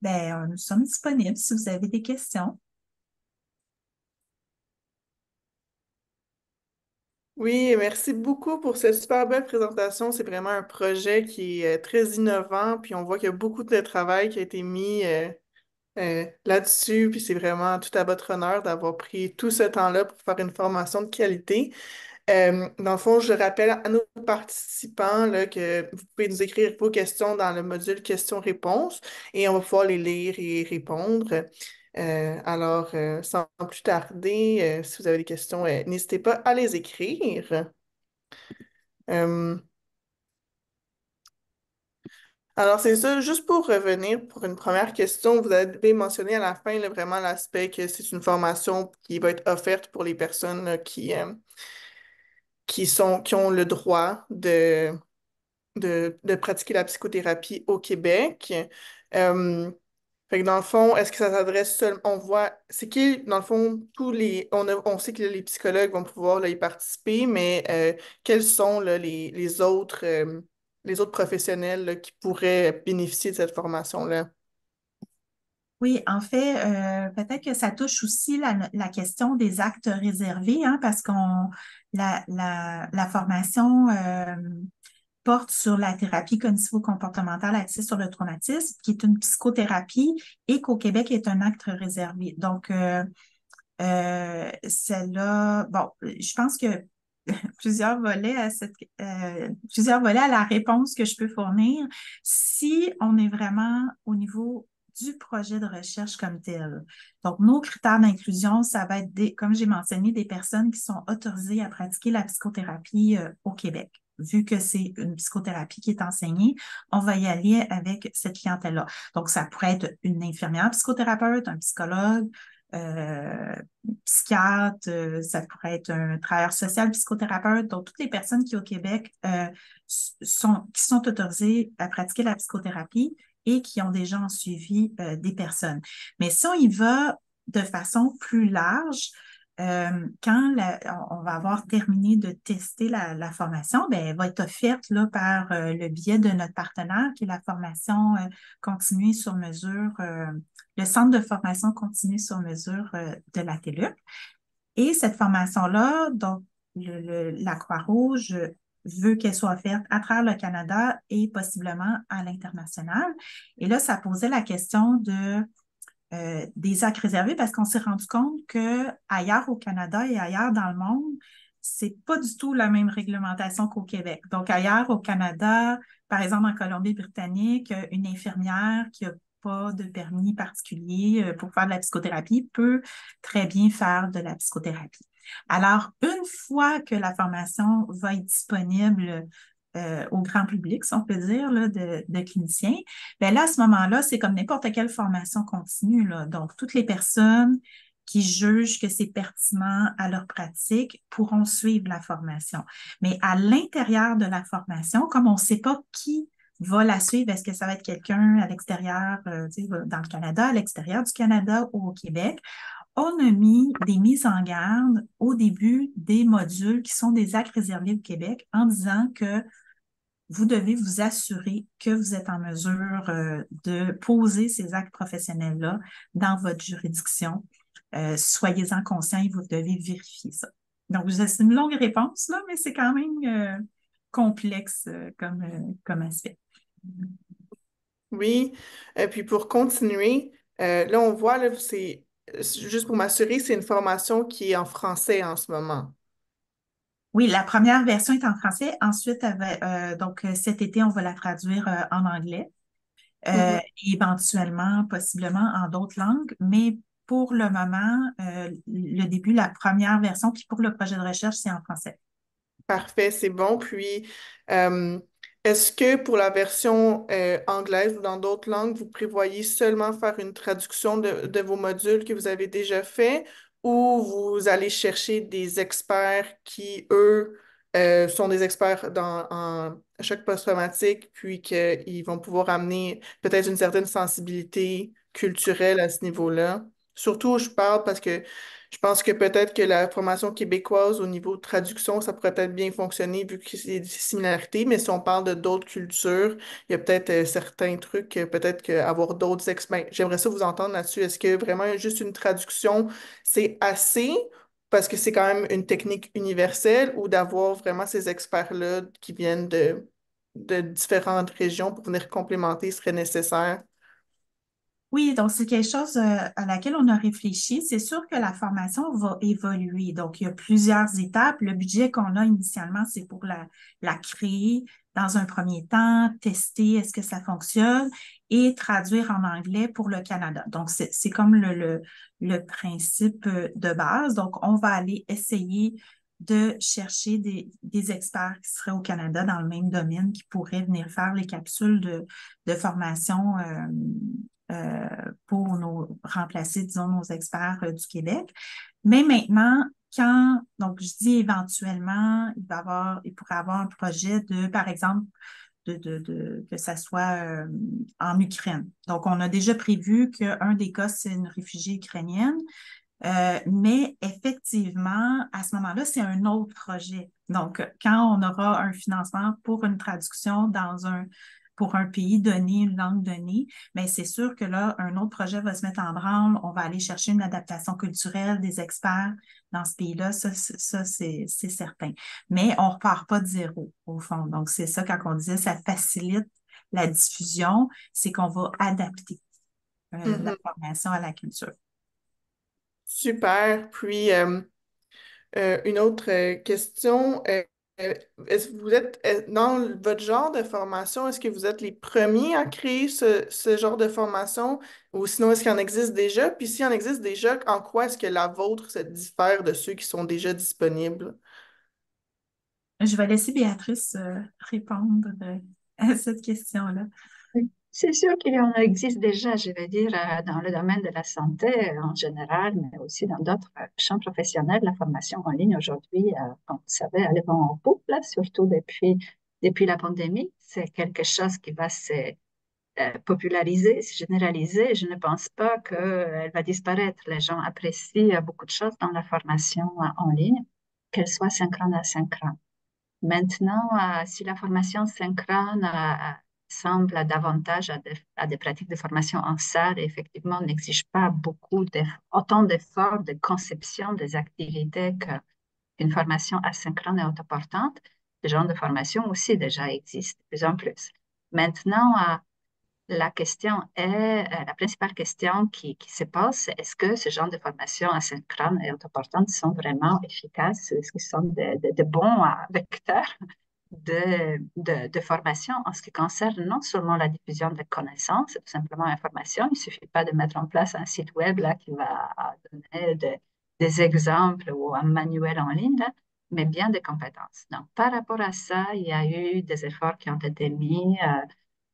ben, nous sommes disponibles si vous avez des questions. Oui, merci beaucoup pour cette super belle présentation. C'est vraiment un projet qui est très innovant, puis on voit qu'il y a beaucoup de travail qui a été mis là-dessus, puis c'est vraiment tout à votre honneur d'avoir pris tout ce temps-là pour faire une formation de qualité. Dans le fond, je rappelle à nos participants là, que vous pouvez nous écrire vos questions dans le module questions-réponses et on va pouvoir les lire et répondre. Sans plus tarder, si vous avez des questions, n'hésitez pas à les écrire. Euh, alors, c'est ça, juste pour revenir pour une première question, vous avez mentionné à la fin là, vraiment l'aspect que c'est une formation qui va être offerte pour les personnes là, qui ont le droit de pratiquer la psychothérapie au Québec. Euh, Fait que dans le fond, est-ce que ça s'adresse seulement, on voit, c'est qui, dans le fond, on sait que les psychologues vont pouvoir là, y participer, mais quels sont là, les autres professionnels là, qui pourraient bénéficier de cette formation-là? Oui, en fait, peut-être que ça touche aussi la question des actes réservés, hein, parce la formation porte sur la thérapie cognitivo-comportementale axée sur le traumatisme, qui est une psychothérapie et qu'au Québec est un acte réservé. Donc, celle-là, bon, je pense que plusieurs volets à la réponse que je peux fournir. Si on est vraiment au niveau du projet de recherche comme tel. Donc, nos critères d'inclusion, ça va être comme j'ai mentionné, des personnes qui sont autorisées à pratiquer la psychothérapie au Québec. Vu que c'est une psychothérapie qui est enseignée, on va y aller avec cette clientèle-là. Donc, ça pourrait être une infirmière psychothérapeute, un psychologue, euh, psychiatre, ça pourrait être un travailleur social, psychothérapeute, donc toutes les personnes qui au Québec qui sont autorisées à pratiquer la psychothérapie et qui ont déjà en suivi des personnes. Mais si on y va de façon plus large, on va avoir terminé de tester la formation, ben, elle va être offerte là, par le biais de notre partenaire qui est la formation continue sur mesure, le Centre de formation continue sur mesure de la TELUC. Et cette formation-là, donc la Croix-Rouge veut qu'elle soit offerte à travers le Canada et possiblement à l'international. Et là, ça posait la question des actes réservés parce qu'on s'est rendu compte que ailleurs au Canada et ailleurs dans le monde, c'est pas du tout la même réglementation qu'au Québec. Donc, ailleurs au Canada, par exemple en Colombie-Britannique, une infirmière qui n'a pas de permis particulier pour faire de la psychothérapie peut très bien faire de la psychothérapie. Alors, une fois que la formation va être disponible au grand public, si on peut dire, là, de cliniciens, bien là, à ce moment-là, c'est comme n'importe quelle formation continue, là. Donc, toutes les personnes qui jugent que c'est pertinent à leur pratique pourront suivre la formation. Mais à l'intérieur de la formation, comme on ne sait pas qui va la suivre, est-ce que ça va être quelqu'un à l'extérieur, dans le Canada, à l'extérieur du Canada ou au Québec, on a mis des mises en garde au début des modules qui sont des actes réservés au Québec en disant que vous devez vous assurer que vous êtes en mesure de poser ces actes professionnels-là dans votre juridiction. Soyez-en conscient et vous devez vérifier ça. Donc, c'est une longue réponse, là, mais c'est quand même complexe comme aspect. Oui, puis pour continuer, là, on voit, là, juste pour m'assurer, c'est une formation qui est en français en ce moment. Oui, la première version est en français. Ensuite, donc cet été, on va la traduire en anglais. Mhm. Et éventuellement, possiblement en d'autres langues, mais pour le moment, le début, la première version, puis pour le projet de recherche, c'est en français. Parfait, c'est bon. Puis, euh, est-ce que pour la version anglaise ou dans d'autres langues, vous prévoyez seulement faire une traduction de vos modules que vous avez déjà fait ou vous allez chercher des experts qui, eux, sont des experts en choc post-traumatique, puis qu'ils vont pouvoir amener peut-être une certaine sensibilité culturelle à ce niveau-là? Surtout, je parle parce que je pense que peut-être que la formation québécoise au niveau de traduction, ça pourrait peut-être bien fonctionner vu qu'il y a des similarités, mais si on parle de d'autres cultures, il y a peut-être certains trucs, peut-être qu'avoir d'autres experts. J'aimerais ça vous entendre là-dessus. Est-ce que vraiment juste une traduction, c'est assez parce que c'est quand même une technique universelle ou d'avoir vraiment ces experts-là qui viennent de différentes régions pour venir complémenter serait nécessaire? Oui, donc c'est quelque chose à laquelle on a réfléchi. C'est sûr que la formation va évoluer. Donc, il y a plusieurs étapes. Le budget qu'on a initialement, c'est pour la créer dans un premier temps, tester est-ce que ça fonctionne et traduire en anglais pour le Canada. Donc, c'est comme le principe de base. Donc, on va aller essayer de chercher des experts qui seraient au Canada dans le même domaine qui pourraient venir faire les capsules de formation pour remplacer, disons, nos experts du Québec. Mais maintenant, donc je dis éventuellement, il pourrait avoir un projet de, par exemple, que ça soit en Ukraine. Donc, on a déjà prévu qu'un des cas, c'est une réfugiée ukrainienne. Mais effectivement, à ce moment-là, c'est un autre projet. Donc, quand on aura un financement pour une traduction pour un pays donné, une langue donnée, bien, c'est sûr que là, un autre projet va se mettre en branle. On va aller chercher une adaptation culturelle des experts dans ce pays-là. Ça, c'est certain. Mais on ne repart pas de zéro, au fond. Donc, c'est ça, quand on disait, ça facilite la diffusion, c'est qu'on va adapter la Mhm. formation à la culture. Super. Puis, une autre question. Est-ce que vous êtes dans votre genre de formation, est-ce que vous êtes les premiers à créer ce genre de formation ou sinon est-ce qu'il en existe déjà? Puis s'il en existe déjà, en quoi est-ce que la vôtre se diffère de ceux qui sont déjà disponibles? Je vais laisser Béatrice répondre à cette question-là. Oui. C'est sûr qu'il y en existe déjà, je vais dire, dans le domaine de la santé en général, mais aussi dans d'autres champs professionnels. La formation en ligne aujourd'hui, comme vous savez, elle est en poupe, là, surtout depuis la pandémie. C'est quelque chose qui va se populariser, se généraliser. Je ne pense pas qu'elle va disparaître. Les gens apprécient beaucoup de choses dans la formation en ligne, qu'elle soit synchrone à synchrone. Maintenant, si la formation synchrone semble davantage à des pratiques de formation en salle, et effectivement, n'exige pas autant d'efforts de conception des activités qu'une formation asynchrone et autoportante, ce genre de formation aussi déjà existe de plus en plus. Maintenant, la principale question qui se pose, c'est est-ce que ce genre de formation asynchrone et autoportante sont vraiment efficaces? Est-ce qu'ils sont de bons vecteurs de formation en ce qui concerne non seulement la diffusion de connaissances, tout simplement information. Il ne suffit pas de mettre en place un site web là, qui va donner des exemples ou un manuel en ligne, là, mais bien des compétences. Donc, par rapport à ça, il y a eu des efforts qui ont été mis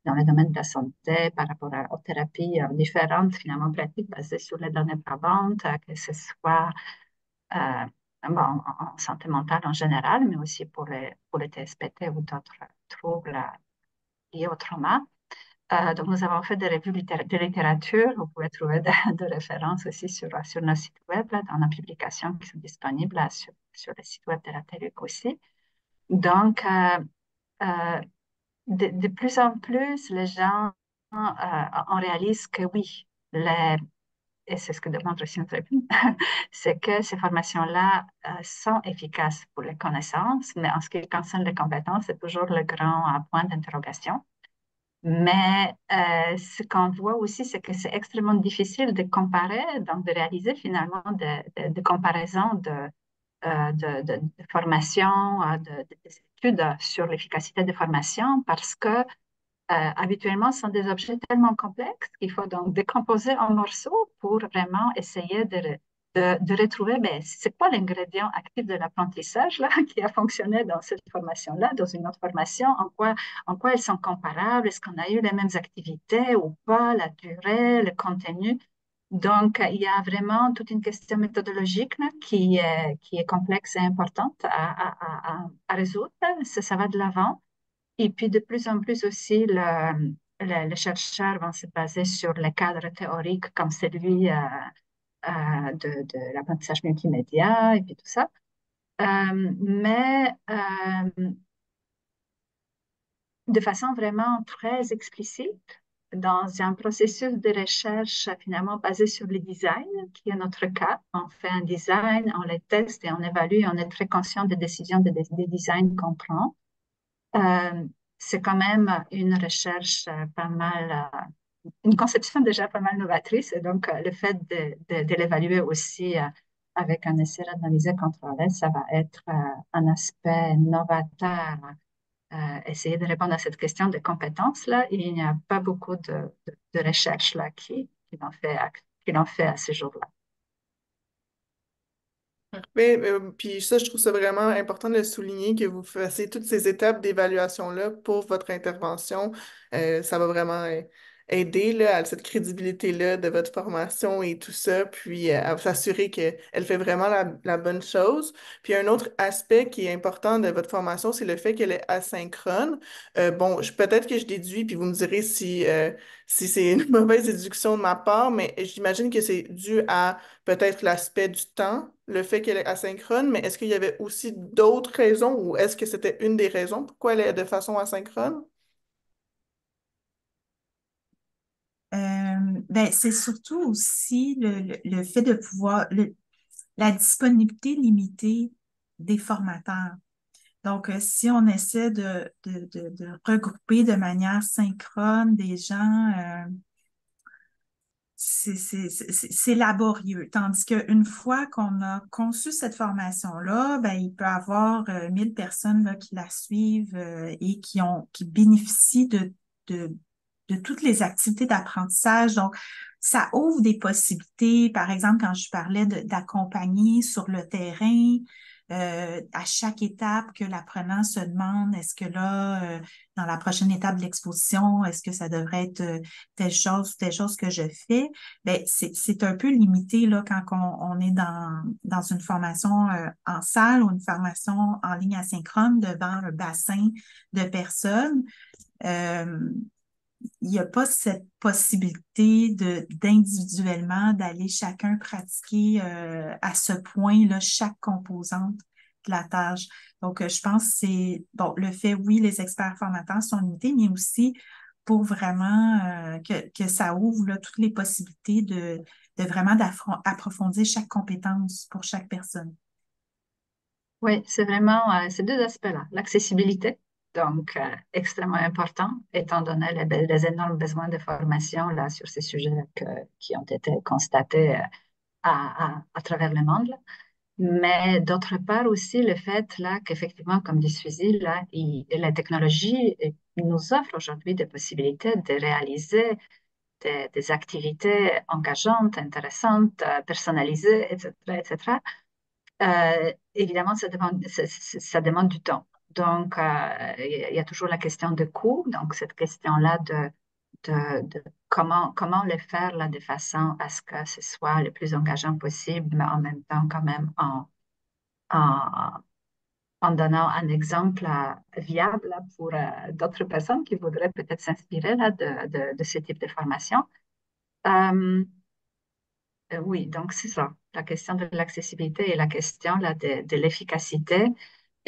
dans le domaine de la santé par rapport aux thérapies différentes, finalement pratiques basées sur les données probantes, que ce soit euh, bon, en santé mentale en général, mais aussi pour les TSPT ou d'autres troubles liés au trauma. Donc, nous avons fait des revues de littérature. Vous pouvez trouver des références aussi sur nos sites web, là, dans nos publications qui sont disponibles là, sur le site web de la TELUC aussi. Donc, euh, de plus en plus, les gens on réalise que oui, et c'est ce que demande aussi notre étude, c'est que ces formations-là sont efficaces pour les connaissances, mais en ce qui concerne les compétences, c'est toujours le grand point d'interrogation. Mais ce qu'on voit aussi, c'est que c'est extrêmement difficile de comparer, donc de réaliser finalement des comparaisons de formation, des études sur l'efficacité des formations, parce que habituellement, ce sont des objets tellement complexes qu'il faut donc décomposer en morceaux pour vraiment essayer de retrouver ben, c'est quoi l'ingrédient actif de l'apprentissage là, qui a fonctionné dans cette formation-là, dans une autre formation, en quoi elles sont comparables, est-ce qu'on a eu les mêmes activités ou pas, la durée, le contenu. Donc, il y a vraiment toute une question méthodologique là, qui est complexe et importante à résoudre. Ça va de l'avant. Et puis, de plus en plus aussi, les chercheurs vont se baser sur les cadres théoriques comme celui de l'apprentissage multimédia et puis tout ça. Mais de façon vraiment très explicite, dans un processus de recherche finalement basé sur le design, qui est notre cas. On fait un design, on les teste et on évalue, on est très conscient des décisions des designs qu'on prend. Euh, c'est quand même une recherche pas mal, une conception déjà pas mal novatrice. Et donc, le fait de l'évaluer aussi avec un essai randomisé contrôlé, ça va être un aspect novateur. Essayer de répondre à cette question de compétences là, il n'y a pas beaucoup de recherches là qui l'ont fait à ce jour-là. Parfait. Puis ça, je trouve ça vraiment important de souligner que vous fassiez toutes ces étapes d'évaluation-là pour votre intervention. Ça va vraiment aider là, à cette crédibilité-là de votre formation et tout ça, puis à s'assurer qu'elle fait vraiment la bonne chose. Puis un autre aspect qui est important de votre formation, c'est le fait qu'elle est asynchrone. Bon, peut-être que je déduis, puis vous me direz si c'est une mauvaise déduction de ma part, mais j'imagine que c'est dû à peut-être l'aspect du temps, le fait qu'elle est asynchrone, mais est-ce qu'il y avait aussi d'autres raisons ou est-ce que c'était une des raisons pourquoi elle est de façon asynchrone? Ben, c'est surtout aussi le fait de pouvoir, la disponibilité limitée des formateurs. Donc, si on essaie de regrouper de manière synchrone des gens, c'est laborieux. Tandis qu'une fois qu'on a conçu cette formation-là, ben, il peut y avoir 1000 personnes là, qui la suivent et qui bénéficient de, de toutes les activités d'apprentissage. Donc, ça ouvre des possibilités. Par exemple, quand je parlais d'accompagner sur le terrain, à chaque étape que l'apprenant se demande, est-ce que là, dans la prochaine étape de l'exposition, est-ce que ça devrait être telle chose que je fais? Ben, c'est un peu limité là, quand on est dans une formation en salle ou une formation en ligne asynchrone devant un bassin de personnes. Euh, il n'y a pas cette possibilité d'individuellement d'aller chacun pratiquer à ce point là, chaque composante de la tâche. Donc, je pense que c'est bon, le fait, oui, les experts formateurs sont limités, mais aussi pour vraiment que ça ouvre là, toutes les possibilités de vraiment approfondir chaque compétence pour chaque personne. Oui, c'est vraiment ces deux aspects-là. L'accessibilité, donc extrêmement important, étant donné les énormes besoins de formation là, sur ces sujets qui ont été constatés à travers le monde. Là. Mais d'autre part aussi le fait là qu'effectivement, comme dit Suzy, là, la technologie nous offre aujourd'hui des possibilités de réaliser des activités engageantes, intéressantes, personnalisées, etc., etc. Évidemment, ça demande du temps. Donc, il y a toujours la question de coût. Donc, cette question-là de comment le faire là, de façon à ce que ce soit le plus engageant possible, mais en même temps, quand même, en, en donnant un exemple viable là, pour d'autres personnes qui voudraient peut-être s'inspirer là, de ce type de formation. Euh, oui, donc c'est ça, la question de l'accessibilité et la question là, de l'efficacité.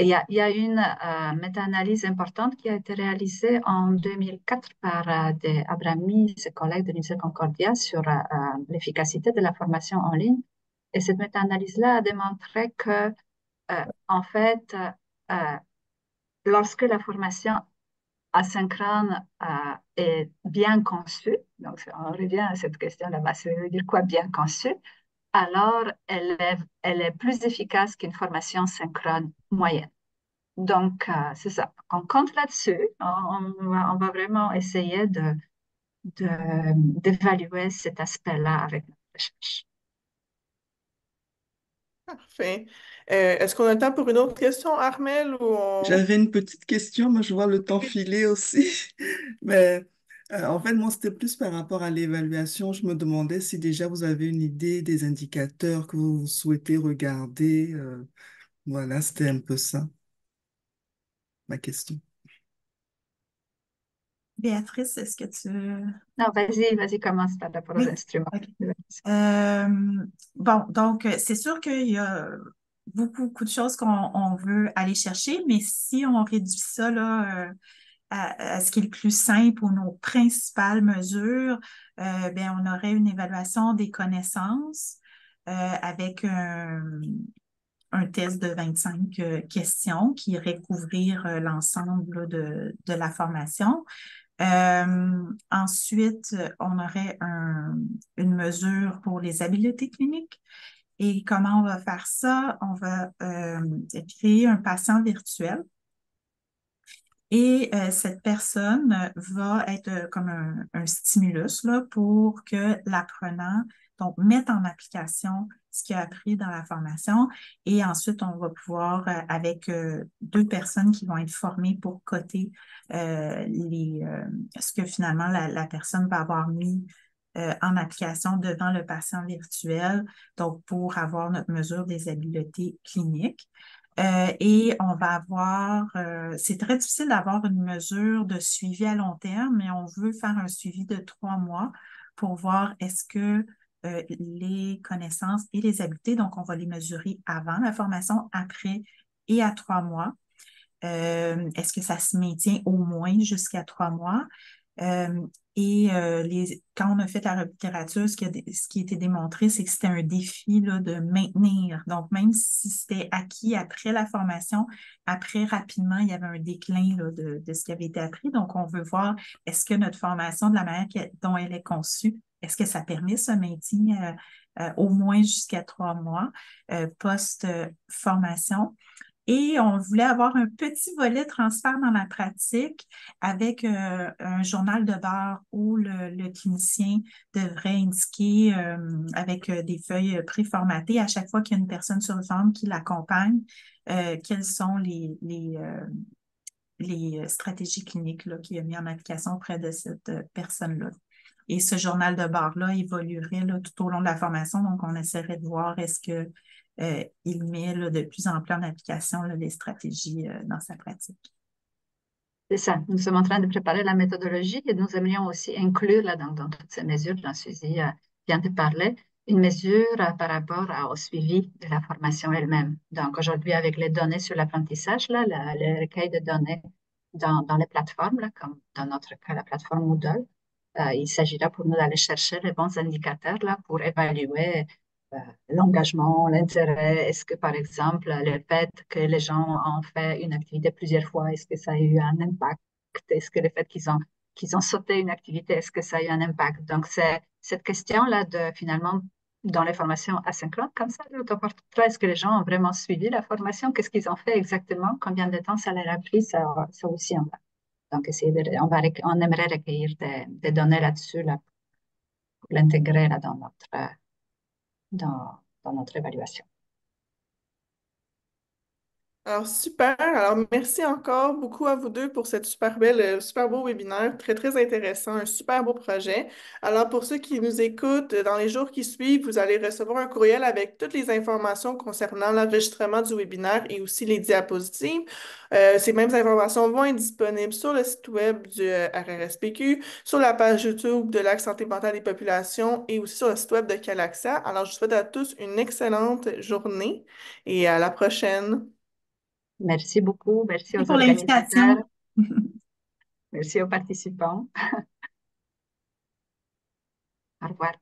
Et il y a une méta-analyse importante qui a été réalisée en 2004 par Abramis et ses collègues de l'Université Concordia sur l'efficacité de la formation en ligne. Et cette méta-analyse-là a démontré que, en fait, euh, lorsque la formation asynchrone est bien conçue, donc on revient à cette question là-bas, ça veut dire quoi bien conçue? Alors elle est plus efficace qu'une formation synchrone moyenne. Donc, c'est ça. On compte là-dessus. On va vraiment essayer d'évaluer cet aspect-là avec notre recherche. Parfait. Est-ce qu'on a le temps pour une autre question, Armel, ou on... J'avais une petite question, mais je vois le temps filer aussi. Mais en fait, moi, c'était plus par rapport à l'évaluation. Je me demandais si déjà vous avez une idée des indicateurs que vous souhaitez regarder. Voilà, c'était un peu ça, ma question. Béatrice, est-ce que tu... Non, vas-y, commence par rapport aux Oui, instruments. OK. Euh, bon, donc, c'est sûr qu'il y a beaucoup de choses qu'on veut aller chercher, mais si on réduit ça, là, à ce qui est le plus simple ou nos principales mesures, bien, on aurait une évaluation des connaissances avec un test de 25 questions qui irait couvrir l'ensemble là, de la formation. Ensuite, on aurait une mesure pour les habiletés cliniques. Et comment on va faire ça? On va créer un patient virtuel et cette personne va être comme un stimulus là, pour que l'apprenant donc mette en application ce qu'il a appris dans la formation. Et ensuite, on va pouvoir, avec deux personnes qui vont être formées pour coter ce que finalement la personne va avoir mis en application devant le patient virtuel, donc pour avoir notre mesure des habiletés cliniques. Et on va avoir, c'est très difficile d'avoir une mesure de suivi à long terme, mais on veut faire un suivi de 3 mois pour voir est-ce que les connaissances et les habiletés, donc on va les mesurer avant la formation, après et à 3 mois. Est-ce que ça se maintient au moins jusqu'à 3 mois? Euh, quand on a fait la littérature, ce qui a été démontré, c'est que c'était un défi là, de maintenir. Donc, même si c'était acquis après la formation, après, rapidement, il y avait un déclin là, de ce qui avait été appris. Donc, on veut voir, est-ce que notre formation, de la manière dont elle est conçue, est-ce que ça permet ce maintien au moins jusqu'à 3 mois post-formation? Et on voulait avoir un petit volet transfert dans la pratique avec un journal de bord où le clinicien devrait indiquer avec des feuilles préformatées à chaque fois qu'il y a une personne sur le forme qui l'accompagne, quelles sont les stratégies cliniques là, qu'il a mis en application auprès de cette personne-là. Et ce journal de bord-là évoluerait là, tout au long de la formation. Donc, on essaierait de voir est-ce que il met là, de plus en plus en application là, les stratégies dans sa pratique. C'est ça. Nous sommes en train de préparer la méthodologie et nous aimerions aussi inclure là, dans toutes ces mesures dont Suzy vient de parler, une mesure par rapport au suivi de la formation elle-même. Donc aujourd'hui, avec les données sur l'apprentissage, là, le recueil de données dans les plateformes, là, comme dans notre cas la plateforme Moodle, il s'agira pour nous d'aller chercher les bons indicateurs là, pour évaluer euh, l'engagement, l'intérêt. Est-ce que, par exemple, le fait que les gens ont fait une activité plusieurs fois, est-ce que ça a eu un impact? Est-ce que le fait qu'ils ont sauté une activité, est-ce que ça a eu un impact? Donc, c'est cette question-là de, finalement, dans les formations asynchrones, comme ça, l'autoportrait, est-ce que les gens ont vraiment suivi la formation? Qu'est-ce qu'ils ont fait exactement? Combien de temps ça leur a pris? Ça aussi, donc, on aimerait recueillir des données là-dessus là, pour l'intégrer là, dans notre évaluation. Alors, super. Alors, merci encore beaucoup à vous deux pour cette super beau webinaire, très, très intéressant, un super beau projet. Alors, pour ceux qui nous écoutent, dans les jours qui suivent, vous allez recevoir un courriel avec toutes les informations concernant l'enregistrement du webinaire et aussi les diapositives. Ces mêmes informations vont être disponibles sur le site web du RRSPQ, sur la page YouTube de l'Axe Santé mentale des populations et aussi sur le site web de Calaxa. Alors, je vous souhaite à tous une excellente journée et à la prochaine. Merci beaucoup. Merci Merci aux pour organisateurs. l'invitation. Merci aux participants. Au revoir.